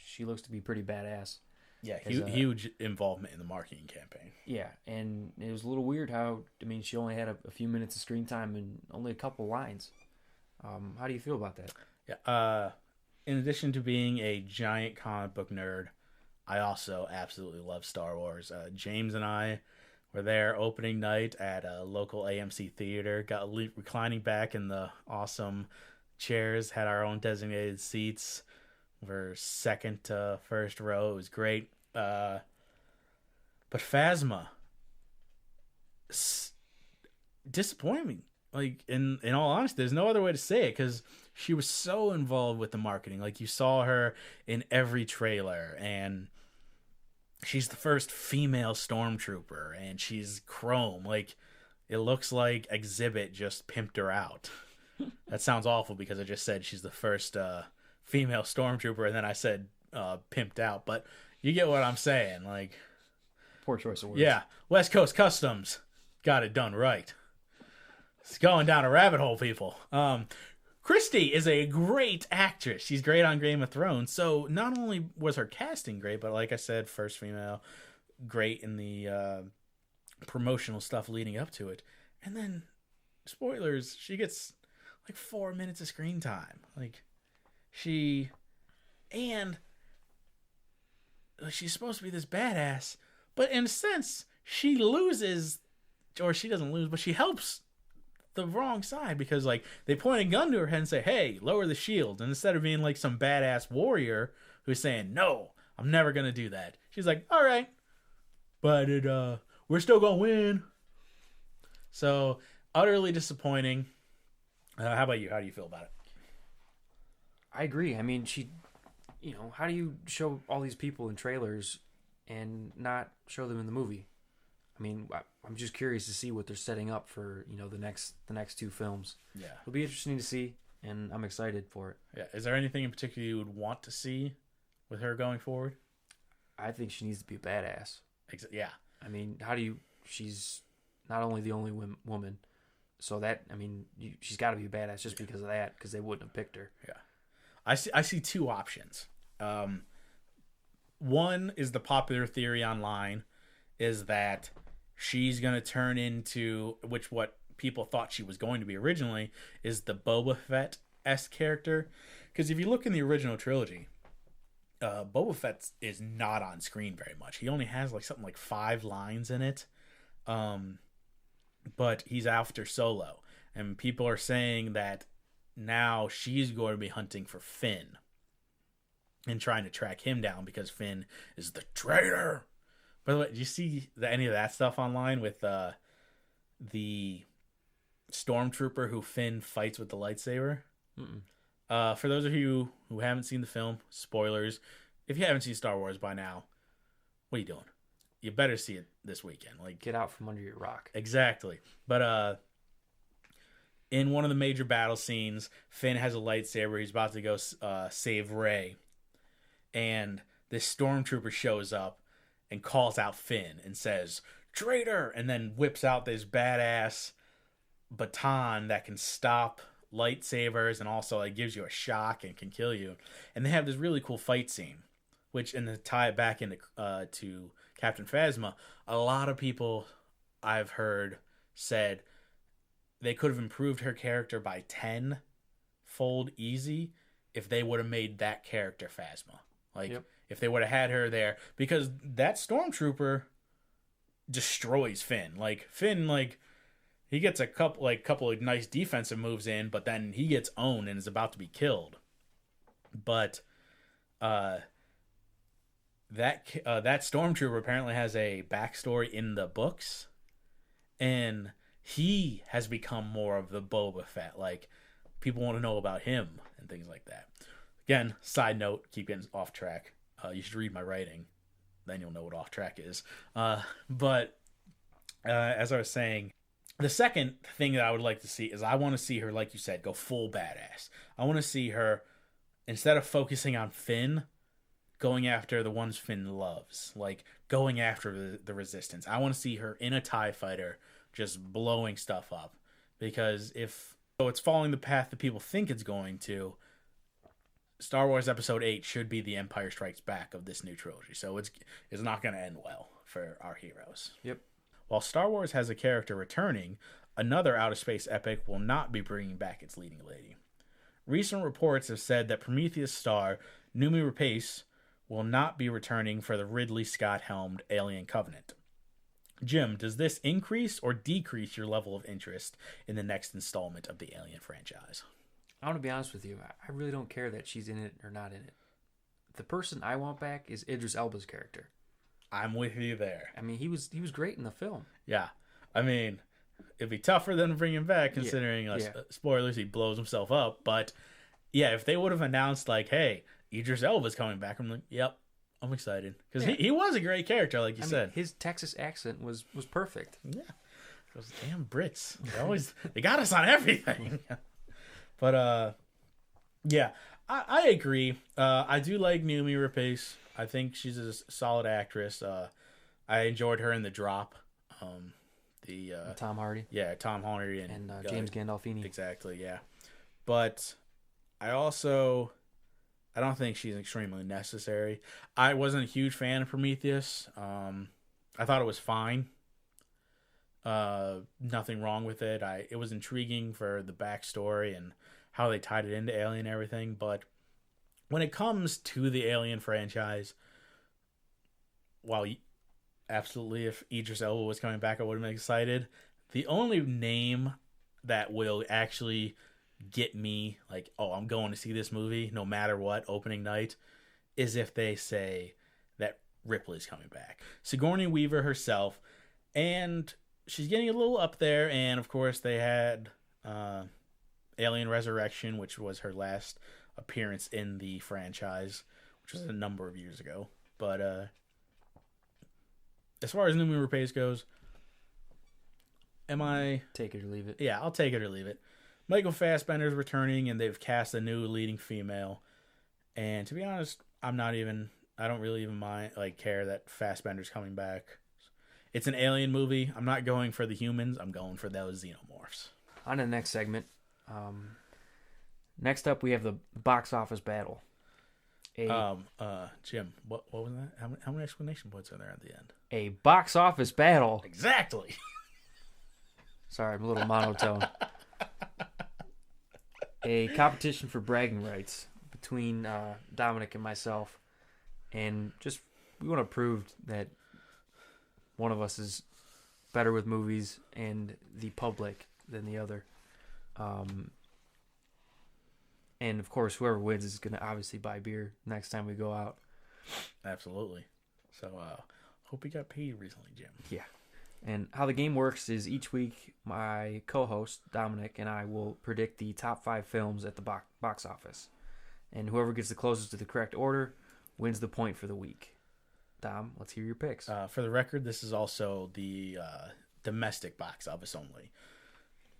she looks to be pretty badass. Yeah, huge involvement in the marketing campaign. Yeah, and it was a little weird how, she only had a few minutes of screen time and only a couple lines. How do you feel about that? Yeah. In addition to being a giant comic book nerd, I also absolutely love Star Wars. James and I were there opening night at a local AMC theater, got reclining back in the awesome chairs, had our own designated seats. We're second to first row. It was great. But Phasma, disappointing. In all honesty, there's no other way to say it, because she was so involved with the marketing. You saw her in every trailer, and she's the first female stormtrooper, and she's chrome. It looks like Exhibit just pimped her out. That sounds awful because I just said she's the first female stormtrooper, and then I said pimped out, but you get what I'm saying. Poor choice of words. Yeah, West Coast Customs got it done right. It's going down a rabbit hole, people. Christy is a great actress. She's great on Game of Thrones. So not only was her casting great, but like I said, first female, great in the promotional stuff leading up to it. And then, spoilers, she gets 4 minutes of screen time. She's supposed to be this badass, but in a sense, she loses, or she doesn't lose, but she helps the wrong side, because they point a gun to her head and say, hey, lower the shield, and instead of being some badass warrior who's saying, no, I'm never gonna do that, she's like, all right, but we're still gonna win. So utterly disappointing. How about you? How do you feel about it? I agree. I mean, how do you show all these people in trailers and not show them in the movie? I mean, I'm just curious to see what they're setting up for, the next two films. Yeah. It'll be interesting to see, and I'm excited for it. Yeah. Is there anything in particular you would want to see with her going forward? I think she needs to be a badass. Yeah. I mean, she's not only the only woman, so she's got to be a badass just because of that, because they wouldn't have picked her. Yeah. I see two options. One is the popular theory online is that she's going to turn into, what people thought she was going to be originally, is the Boba Fett-esque character. Because if you look in the original trilogy, Boba Fett is not on screen very much. He only has something like 5 lines in it. But he's after Solo. And people are saying that now she's going to be hunting for Finn and trying to track him down because Finn is the traitor. By the way, did you see any of that stuff online with the stormtrooper who Finn fights with the lightsaber? For those of you who haven't seen the film, spoilers. If you haven't seen Star Wars by now, what are you doing? You better see it this weekend. Get out from under your rock. Exactly. But in one of the major battle scenes, Finn has a lightsaber. He's about to go save Rey. And this stormtrooper shows up and calls out Finn and says, "Traitor!" and then whips out this badass baton that can stop lightsabers and also gives you a shock and can kill you. And they have this really cool fight scene, which, and to tie it back into to Captain Phasma, a lot of people I've heard said they could have improved her character by 10-fold easy if they would have made that character Phasma. If they would have had her there, because that stormtrooper destroys Finn. Finn, he gets a couple of nice defensive moves in, but then he gets owned and is about to be killed. But that stormtrooper apparently has a backstory in the books, and he has become more of the Boba Fett. People want to know about him and things like that. Again, side note, keep getting off track. You should read my writing. Then you'll know what off track is. But as I was saying, the second thing that I would like to see is I want to see her, like you said, go full badass. I want to see her, instead of focusing on Finn, going after the ones Finn loves. Going after the Resistance. I want to see her in a TIE fighter just blowing stuff up. Because if it's following the path that people think it's going to, Star Wars Episode 8 should be the Empire Strikes Back of this new trilogy. So it's not going to end well for our heroes. Yep. While Star Wars has a character returning, another outer space epic will not be bringing back its leading lady. Recent reports have said that Prometheus star Noomi Rapace will not be returning for the Ridley Scott-helmed Alien Covenant. Jim, does this increase or decrease your level of interest in the next installment of the Alien franchise? I want to be honest with you. I really don't care that she's in it or not in it. The person I want back is Idris Elba's character. I'm with you there. I mean, he was great in the film. Yeah. I mean, it'd be tough for them to bring him back considering, spoilers, he blows himself up. But, yeah, if they would have announced, hey, Idris Elba's coming back, I'm like, yep, I'm excited. Because he was a great character, like you said. His Texas accent was perfect. Yeah. Those damn Brits. They got us on everything. But, yeah, I agree. I do like Noomi Rapace. I think she's a solid actress. I enjoyed her in The Drop. Tom Hardy. Yeah, Tom Hardy. And James Gandolfini. Exactly, yeah. But I don't think she's extremely necessary. I wasn't a huge fan of Prometheus. I thought it was fine. Nothing wrong with it. It was intriguing for the backstory and how they tied it into Alien and everything, but when it comes to the Alien franchise, while absolutely if Idris Elba was coming back, I would have been excited. The only name that will actually get me I'm going to see this movie no matter what opening night is if they say that Ripley's coming back. Sigourney Weaver herself, and she's getting a little up there, and of course they had Alien Resurrection, which was her last appearance in the franchise, which was a number of years ago. But as far as new movie pace goes, take it or leave it? Yeah, I'll take it or leave it. Michael Fassbender's returning, and they've cast a new leading female. And to be honest, I don't really even care that Fassbender's coming back. It's an alien movie. I'm not going for the humans. I'm going for those xenomorphs. On to the next segment. Next up, we have the box office battle. Jim, what was that? How many exclamation points are there at the end? A box office battle. Exactly. Sorry, I'm a little monotone. A competition for bragging rights between Dominic and myself. And just, we want to prove that one of us is better with movies and the public than the other. And of course, whoever wins is going to obviously buy beer next time we go out. Absolutely. So, hope you got paid recently, Jim. Yeah. And how the game works is each week, my co-host, Dominic, and I will predict the top 5 films at the box office. And whoever gets the closest to the correct order wins the point for the week. Dom, let's hear your picks. For the record, this is also the domestic box office only.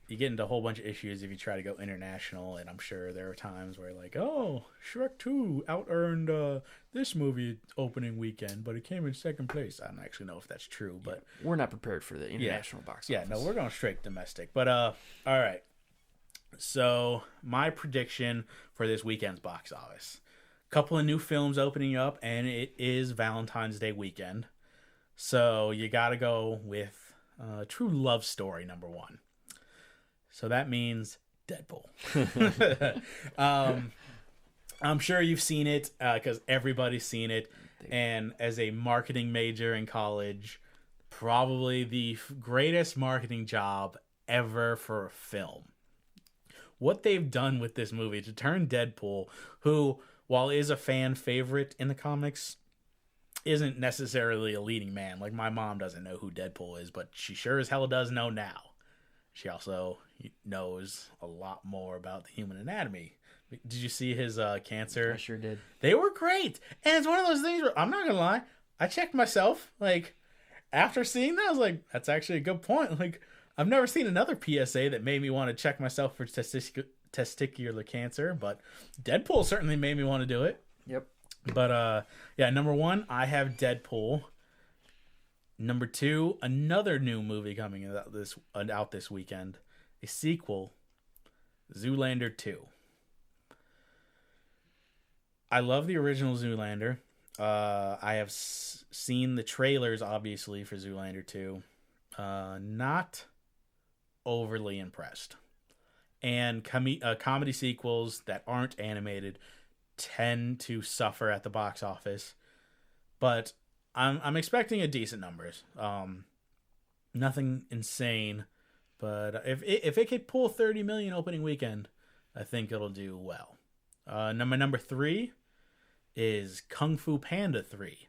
You get into a whole bunch of issues if you try to go international, and I'm sure there are times where Shrek 2 out-earned this movie opening weekend, but it came in second place. I don't actually know if that's true, but we're not prepared for the international box office. Yeah, no, we're going straight domestic. But all right. So my prediction for this weekend's box office: couple of new films opening up, and it is Valentine's Day weekend, so you got to go with True Love Story #1. So that means Deadpool. I'm sure you've seen it because everybody's seen it. And as a marketing major in college, probably the greatest marketing job ever for a film. What they've done with this movie to turn Deadpool, who, while is a fan favorite in the comics, isn't necessarily a leading man. Like, my mom doesn't know who Deadpool is, but she sure as hell does know now. She also knows a lot more about the human anatomy. Did you see his cancer? I sure did. They were great. And it's one of those things where, I'm not going to lie, I checked myself. After seeing that, I was like, that's actually a good point. I've never seen another PSA that made me want to check myself for testicular cancer, but Deadpool certainly made me want to do it. Yep. But, #1, I have Deadpool. #2, another new movie coming out this weekend, a sequel, Zoolander 2. I love the original Zoolander. I have seen the trailers, obviously, for Zoolander 2. Not overly impressed. And comedy sequels that aren't animated tend to suffer at the box office. But I'm expecting a decent numbers. Nothing insane, but if it could pull 30 million opening weekend, I think it'll do well. Number 3 is Kung Fu Panda 3,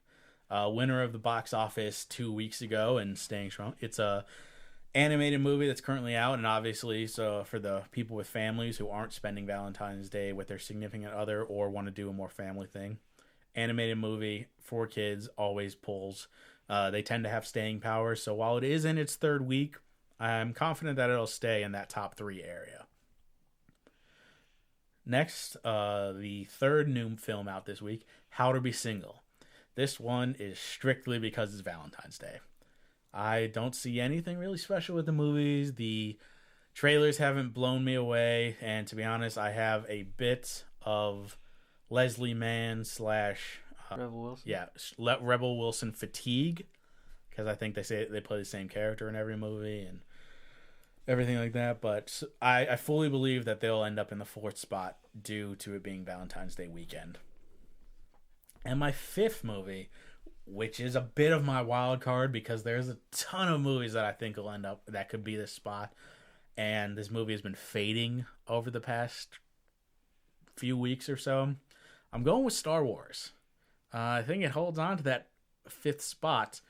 winner of the box office 2 weeks ago and staying strong. It's a animated movie that's currently out, and obviously, so for the people with families who aren't spending Valentine's Day with their significant other or want to do a more family thing, animated movie for kids always pulls. They tend to have staying power, so while it is in its 3rd week, I'm confident that it'll stay in that top 3 area. Next, the 3rd new film out this week, How to Be Single. This one is strictly because it's Valentine's Day. I don't see anything really special with the movies. The trailers haven't blown me away, and to be honest, I have a bit of Leslie Mann / Rebel Wilson. Yeah, Rebel Wilson fatigue, because I think they say they play the same character in every movie and everything like that. But I fully believe that they'll end up in the 4th spot due to it being Valentine's Day weekend. And my 5th movie, which is a bit of my wild card because there's a ton of movies that I think will end up that could be this spot, and this movie has been fading over the past few weeks or so. I'm going with Star Wars. I think it holds on to that 5th spot.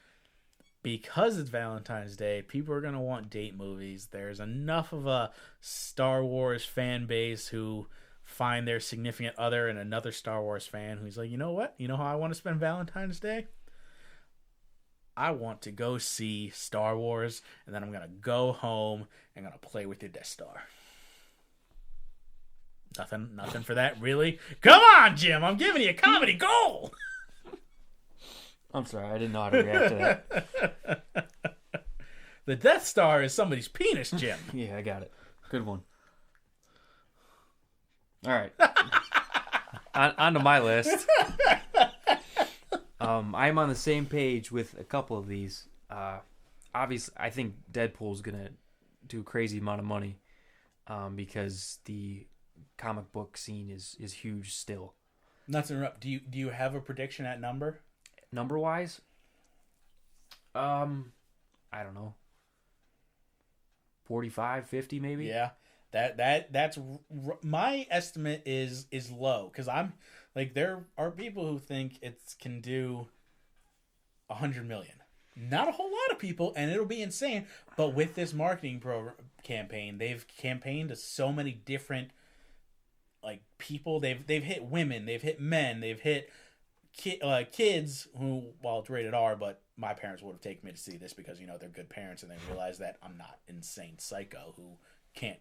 because it's Valentine's Day, people are going to want date movies. There's enough of a Star Wars fan base who find their significant other in another Star Wars fan who's like, you know what? You know how I want to spend Valentine's Day? I want to go see Star Wars, and then I'm going to go home and going to play with your Death Star. Nothing for that, really? Come on, Jim. I'm giving you a comedy gold. I'm sorry, I didn't know how to react to that. The Death Star is somebody's penis, Jim. Yeah, I got it. Good one. All right. on to my list. I'm on the same page with a couple of these. Obviously, I think Deadpool's going to do a crazy amount of money because the comic book scene is huge still. Not to interrupt. Do you have a prediction at number? Number wise? I don't know. 45, 50 maybe? Yeah. That's my estimate is low because I'm like there are people who think it can do 100 million. Not a whole lot of people, and it'll be insane. But with this marketing campaign, they've campaigned to so many different like people. They've hit women, they've hit men, they've hit kids who, well, it's rated R, but my parents would have taken me to see this because they're good parents and they realize that I'm not insane psycho who can't.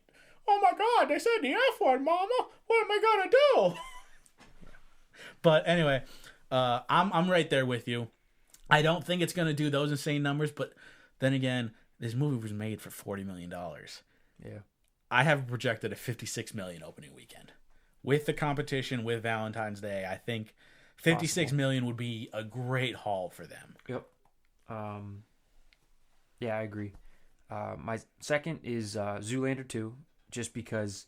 Oh my God, they said the F word, Mama. What am I gonna do? But anyway, I'm right there with you. I don't think it's gonna do those insane numbers, but then again, this movie was made for $40 million. Yeah. I have projected a $56 million opening weekend. With the competition with Valentine's Day, I think $56 million would be a great haul for them. Yep. Yeah, I agree. My second is Zoolander 2, just because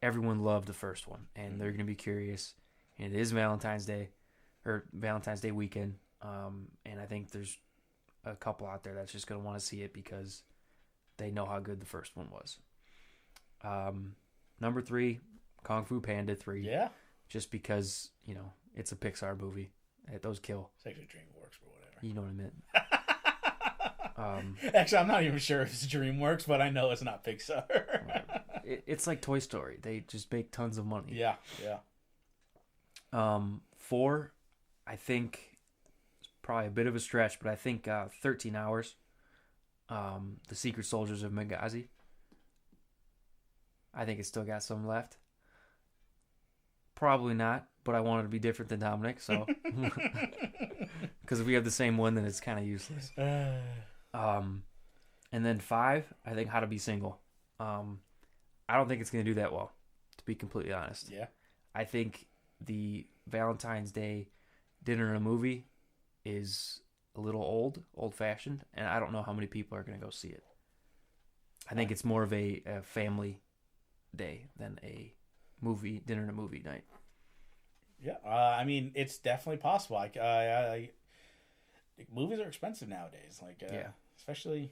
everyone loved the first one, and they're going to be curious. And it is Valentine's Day, or Valentine's Day weekend, and I think there's a couple out there that's just going to want to see it because they know how good the first one was. Number 3, Kung Fu Panda 3. Yeah. Just because, it's a Pixar movie. Those kill. It's actually DreamWorks, but whatever. You know what I meant. Actually, I'm not even sure if it's DreamWorks, but I know it's not Pixar. It's like Toy Story. They just make tons of money. Yeah. 4, I think, it's probably a bit of a stretch, but I think 13 Hours. The Secret Soldiers of Benghazi. I think it's still got some left. Probably not, but I wanted to be different than Dominic, so. Because if we have the same one, then it's kind of useless. And then 5, I think How to Be Single. I don't think it's going to do that well, to be completely honest. Yeah. I think the Valentine's Day dinner and a movie is a little old-fashioned, and I don't know how many people are going to go see it. I think it's more of a family day than a dinner and a movie night. Yeah, I mean, it's definitely possible. Movies are expensive nowadays. Especially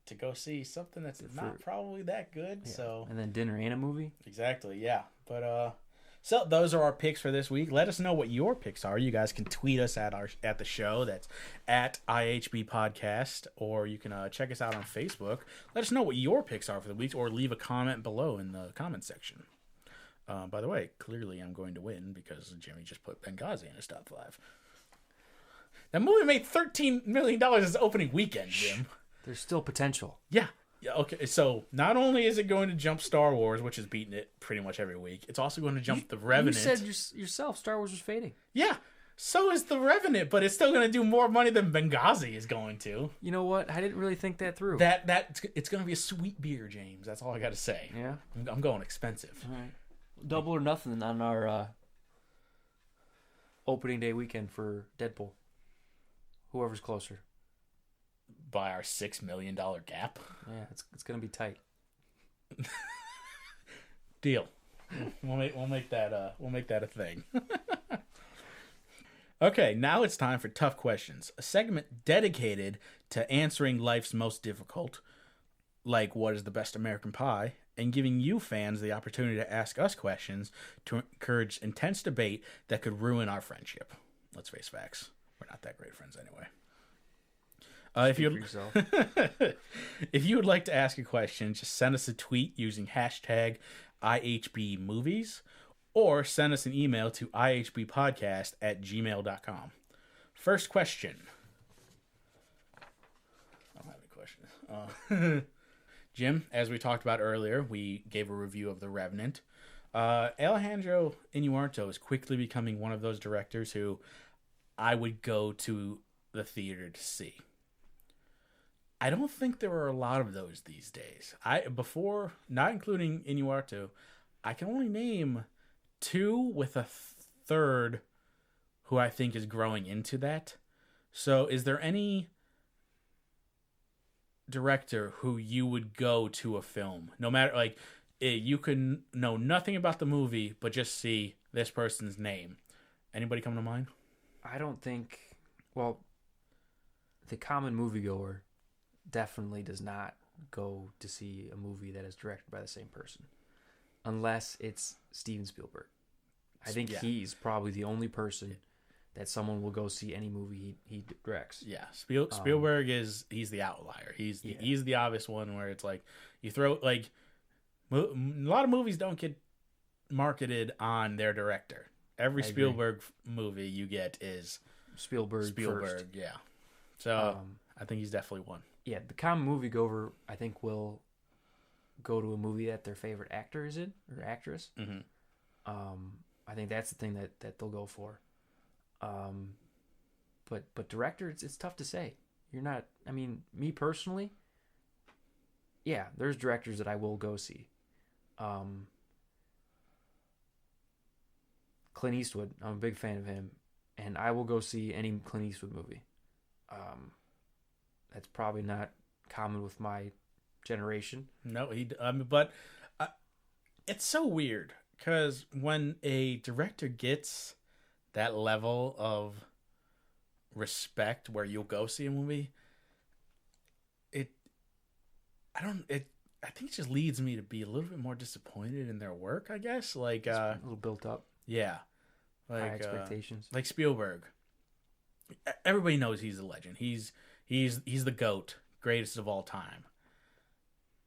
to go see something that's not probably that good. Yeah. So, and then dinner and a movie. Exactly. Yeah, but so those are our picks for this week. Let us know what your picks are. You guys can tweet us at the show. That's at IHB Podcast, or you can check us out on Facebook. Let us know what your picks are for the week, or leave a comment below in the comment section. By the way, clearly I'm going to win because Jimmy just put Benghazi in his top 5. That movie made $13 million as opening weekend, Jim. There's still potential. Yeah. Okay. So not only is it going to jump Star Wars, which is beating it pretty much every week, it's also going to jump The Revenant. You said yourself Star Wars was fading. Yeah. So is The Revenant, but it's still going to do more money than Benghazi is going to. You know what? I didn't really think that through. It's going to be a sweet beer, James. That's all I got to say. Yeah. I'm going expensive. All right. Double or nothing on our opening day weekend for Deadpool. Whoever's closer. By our $6 million gap. Yeah, it's gonna be tight. Deal. We'll make that a thing. Okay, now it's time for Tough Questions, a segment dedicated to answering life's most difficult, like what is the best American pie, and giving you fans the opportunity to ask us questions to encourage intense debate that could ruin our friendship. Let's face facts. We're not that great friends anyway. If Speak you for yourself. if you would like to ask a question, just send us a tweet using hashtag IHB Movies, or send us an email to ihbpodcast@gmail.com. First question. I don't have any questions. Jim, as we talked about earlier, we gave a review of The Revenant. Alejandro Iñárritu is quickly becoming one of those directors who I would go to the theater to see. I don't think there are a lot of those these days. Before, not including Iñárritu, I can only name two, with a third who I think is growing into that. So is there any director who you would go to a film, no matter, like, you can know nothing about the movie but just see this person's name? Anybody come to mind? I don't think. Well, the common moviegoer definitely does not go to see a movie that is directed by the same person, unless it's Steven Spielberg. I think he's probably the only person that someone will go see any movie he directs. Yeah, Spielberg he's the outlier. He's the obvious one where it's like you throw, like, a lot of movies don't get marketed on their director. Every Spielberg movie you get is Spielberg first. Yeah. So I think he's definitely one. Yeah, the common moviegoer, I think, will go to a movie that their favorite actor is in, or actress. Mm-hmm. I think that's the thing that they'll go for. But director, it's tough to say. You're not. I mean, me personally, yeah, there's directors that I will go see. Clint Eastwood, I'm a big fan of him, and I will go see any Clint Eastwood movie. That's probably not common with my generation. No, but it's so weird because when a director gets that level of respect where you'll go see a movie, I think it just leads me to be a little bit more disappointed in their work, I guess. Like, it's a little built up. Yeah. Like, high expectations. Like Spielberg. Everybody knows he's a legend. He's the GOAT, greatest of all time.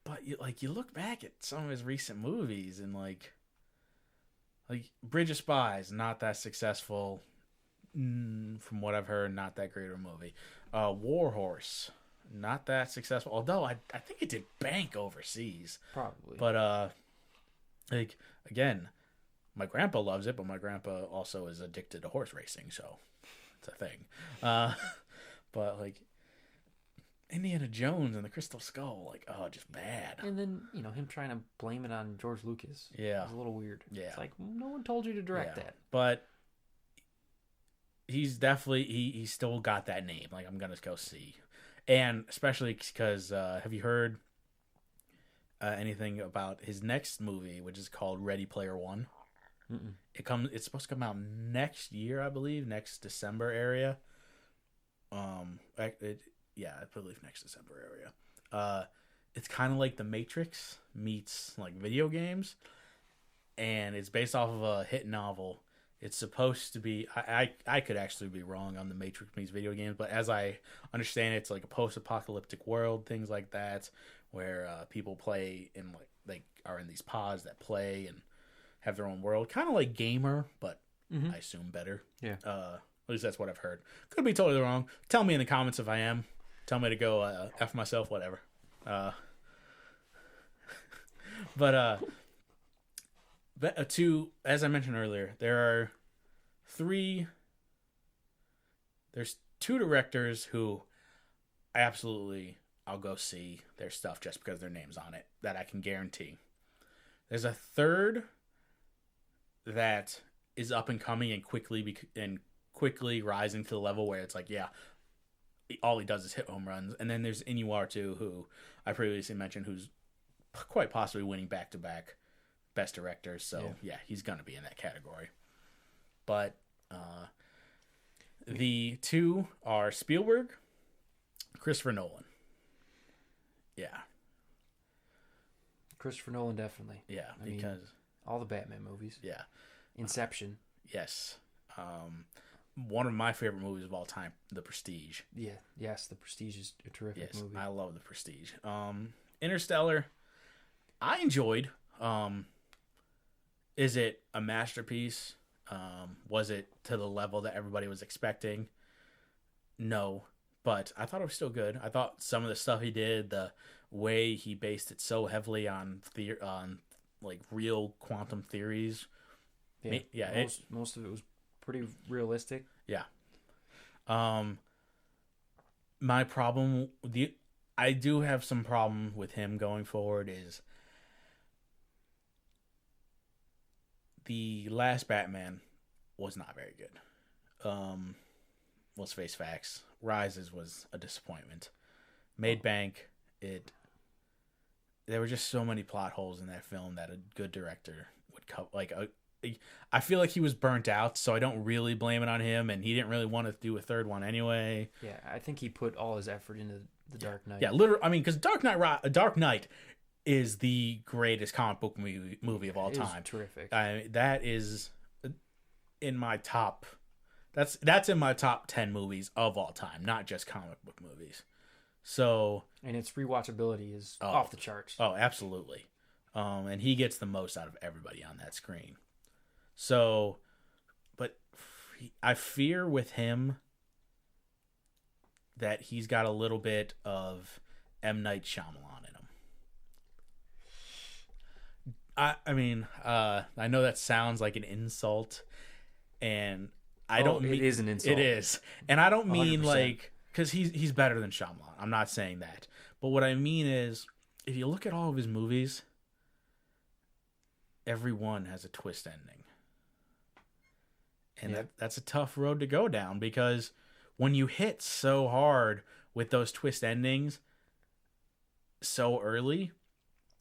But you look back at some of his recent movies and like Bridge of Spies, not that successful. From what I've heard, not that great of a movie. War Horse, not that successful. Although I think it did bank overseas. Probably. But like, again, my grandpa loves it, but my grandpa also is addicted to horse racing, so it's a thing. But like Indiana Jones and the Crystal Skull, like, just bad. And then, him trying to blame it on George Lucas. Yeah. It's a little weird. Yeah. It's like, no one told you to direct that. But he's definitely, he still got that name. Like, I'm going to go see. And especially because, have you heard anything about his next movie, which is called Ready Player One? Mm-mm. It's supposed to come out next year, I believe, next December area. I believe next December area. It's kind of like The Matrix meets like video games, and it's based off of a hit novel. It's supposed to be. I could actually be wrong on The Matrix meets video games, but as I understand it, it's like a post-apocalyptic world, things like that, where people play in like they are in these pods that play and have their own world, kind of like Gamer, but I assume better. Yeah. At least that's what I've heard. Could be totally wrong. Tell me in the comments if I am. Tell me to go F myself, whatever. But as I mentioned earlier, there's two directors who I'll go see their stuff just because their name's on it, that I can guarantee. There's a third that is up and coming and quickly rising to the level where it's like, yeah, all he does is hit home runs. And then there's Iñárritu, who I previously mentioned, who's quite possibly winning back-to-back Best Director. So, yeah he's going to be in that category. But the two are Spielberg, Christopher Nolan. Yeah. Christopher Nolan, definitely. Yeah, I mean, all the Batman movies. Yeah. Inception. Yes. one of my favorite movies of all time, The Prestige. Yeah, yes, The Prestige is a terrific movie. I love The Prestige. Interstellar, I enjoyed. Is it a masterpiece? Was it to the level that everybody was expecting? No, but I thought it was still good. I thought some of the stuff he did, the way he based it so heavily on like real quantum theories. Yeah, most of it was pretty realistic. Yeah. My problem, I do have some problem with him going forward is the last Batman was not very good. Let's face facts. Rises was a disappointment. Made bank. There were just so many plot holes in that film that a good director would cover. I feel like he was burnt out, so I don't really blame it on him, and he didn't really want to do a third one anyway. Yeah, I think he put all his effort into The Dark Knight. Yeah, literally. I mean, because Dark Knight is the greatest comic book movie of all time. Terrific. That is in my top. That's in my top 10 movies of all time, not just comic book movies. So, and its rewatchability is off the charts. Oh, absolutely. And he gets the most out of everybody on that screen. So, but I fear with him that he's got a little bit of M. Night Shyamalan in him. I mean, I know that sounds like an insult, and it is an insult. It is, and I don't mean 100%. like because he's better than Shyamalan. I'm not saying that, but what I mean is, if you look at all of his movies, every one has a twist ending, and that's a tough road to go down because when you hit so hard with those twist endings so early.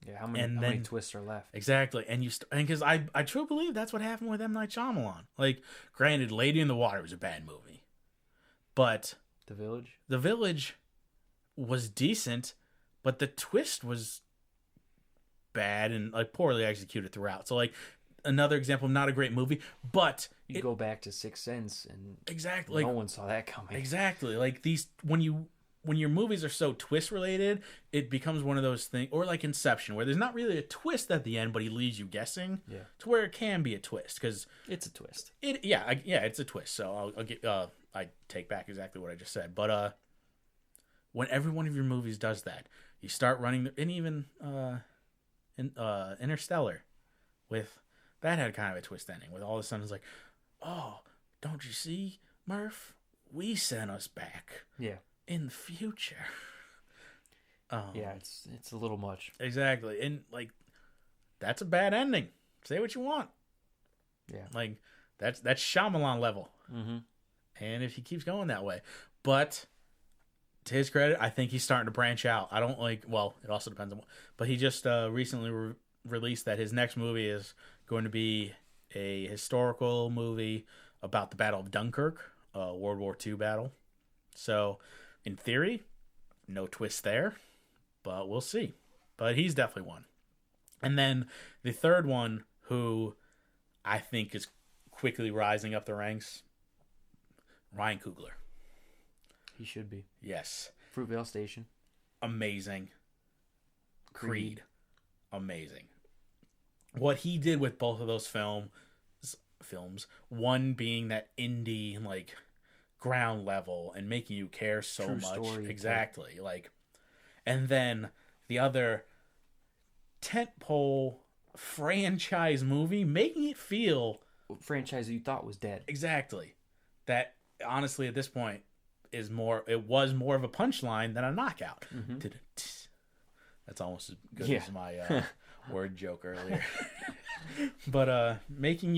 Yeah, how many twists are left? Exactly, and because I truly believe that's what happened with M. Night Shyamalan. Like, granted, Lady in the Water was a bad movie, but The Village was decent, but the twist was bad and like poorly executed throughout. So like another example of not a great movie, but you go back to Sixth Sense and exactly no one saw that coming. Exactly, like these when your movies are so twist related, it becomes one of those things, or like Inception, where there's not really a twist at the end, but he leaves you guessing. Yeah. To where it can be a twist because it's a twist. It's a twist. So I'll get I take back exactly what I just said. But when every one of your movies does that, you start running, and even Interstellar, with that had kind of a twist ending. With all of a sudden it's like, oh, don't you see, Murph? We sent us back. Yeah. In the future. Yeah, it's a little much. Exactly. And like that's a bad ending. Say what you want. Yeah. Like that's Shyamalan level. Mm-hmm. And if he keeps going that way. But to his credit, I think he's starting to branch out. I don't like, well, it also depends on what, but he just recently released that his next movie is going to be a historical movie about the Battle of Dunkirk, World War II battle. So, in theory, no twist there, but we'll see. But he's definitely one. And then the third one, who I think is quickly rising up the ranks, Ryan Coogler. He should be. Yes. Fruitvale Station. Amazing. Creed. Amazing. What he did with both of those films, one being that indie, like, ground level and making you care so True much. Story. Exactly. Like, and then the other tentpole franchise movie, making it feel franchise that you thought was dead. Exactly. That honestly at this point was more of a punchline than a knockout. Mm-hmm. That's almost as good as my word joke earlier. But making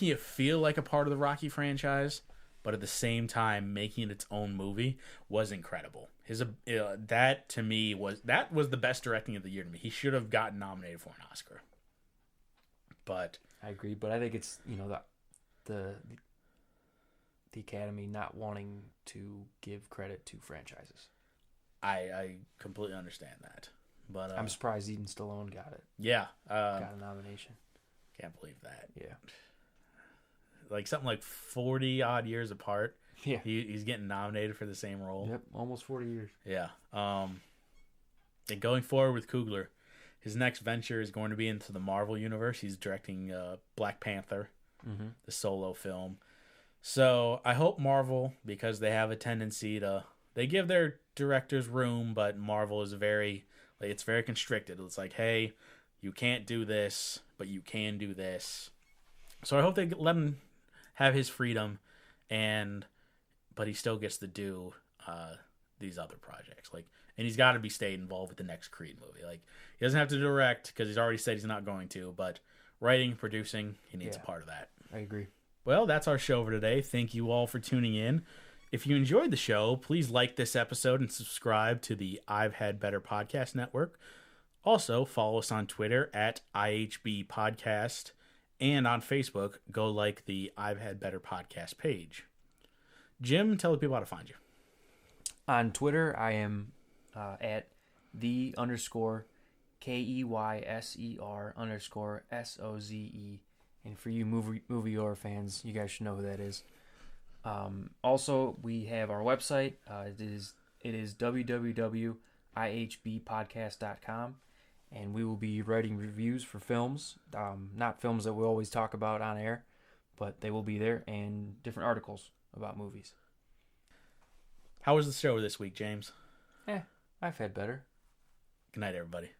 it feel like a part of the Rocky franchise, but at the same time making it its own movie was incredible. That to me was the best directing of the year to me. He should have gotten nominated for an Oscar. But I agree, but I think it's the Academy not wanting to give credit to franchises. I completely understand that. But I'm surprised Eden Stallone got it. Yeah, got a nomination. Can't believe that. Yeah. like something like 40 odd years apart. Yeah. He's getting nominated for the same role. Yep, almost 40 years. Yeah. And going forward with Coogler, his next venture is going to be into the Marvel universe. He's directing Black Panther, the solo film. So I hope Marvel, because they have a tendency to, they give their directors room, but Marvel is it's very constricted. It's like, hey, you can't do this, but you can do this. So I hope they let him have his freedom, but he still gets to do these other projects. And he's got to stay involved with the next Creed movie. He doesn't have to direct because he's already said he's not going to, but writing, producing, he needs a part of that. I agree. Well, that's our show for today. Thank you all for tuning in. If you enjoyed the show, please like this episode and subscribe to the I've Had Better Podcast Network. Also, follow us on Twitter at IHB Podcast, and on Facebook, go like the I've Had Better Podcast page. Jim, tell the people how to find you. On Twitter, I am at _KEYSER_SOZE. And for you movie fans, you guys should know who that is. Also, we have our website. It is www.ihbpodcast.com. And we will be writing reviews for films. Not films that we always talk about on air, but they will be there, and different articles about movies. How was the show this week, James? I've had better. Good night, everybody.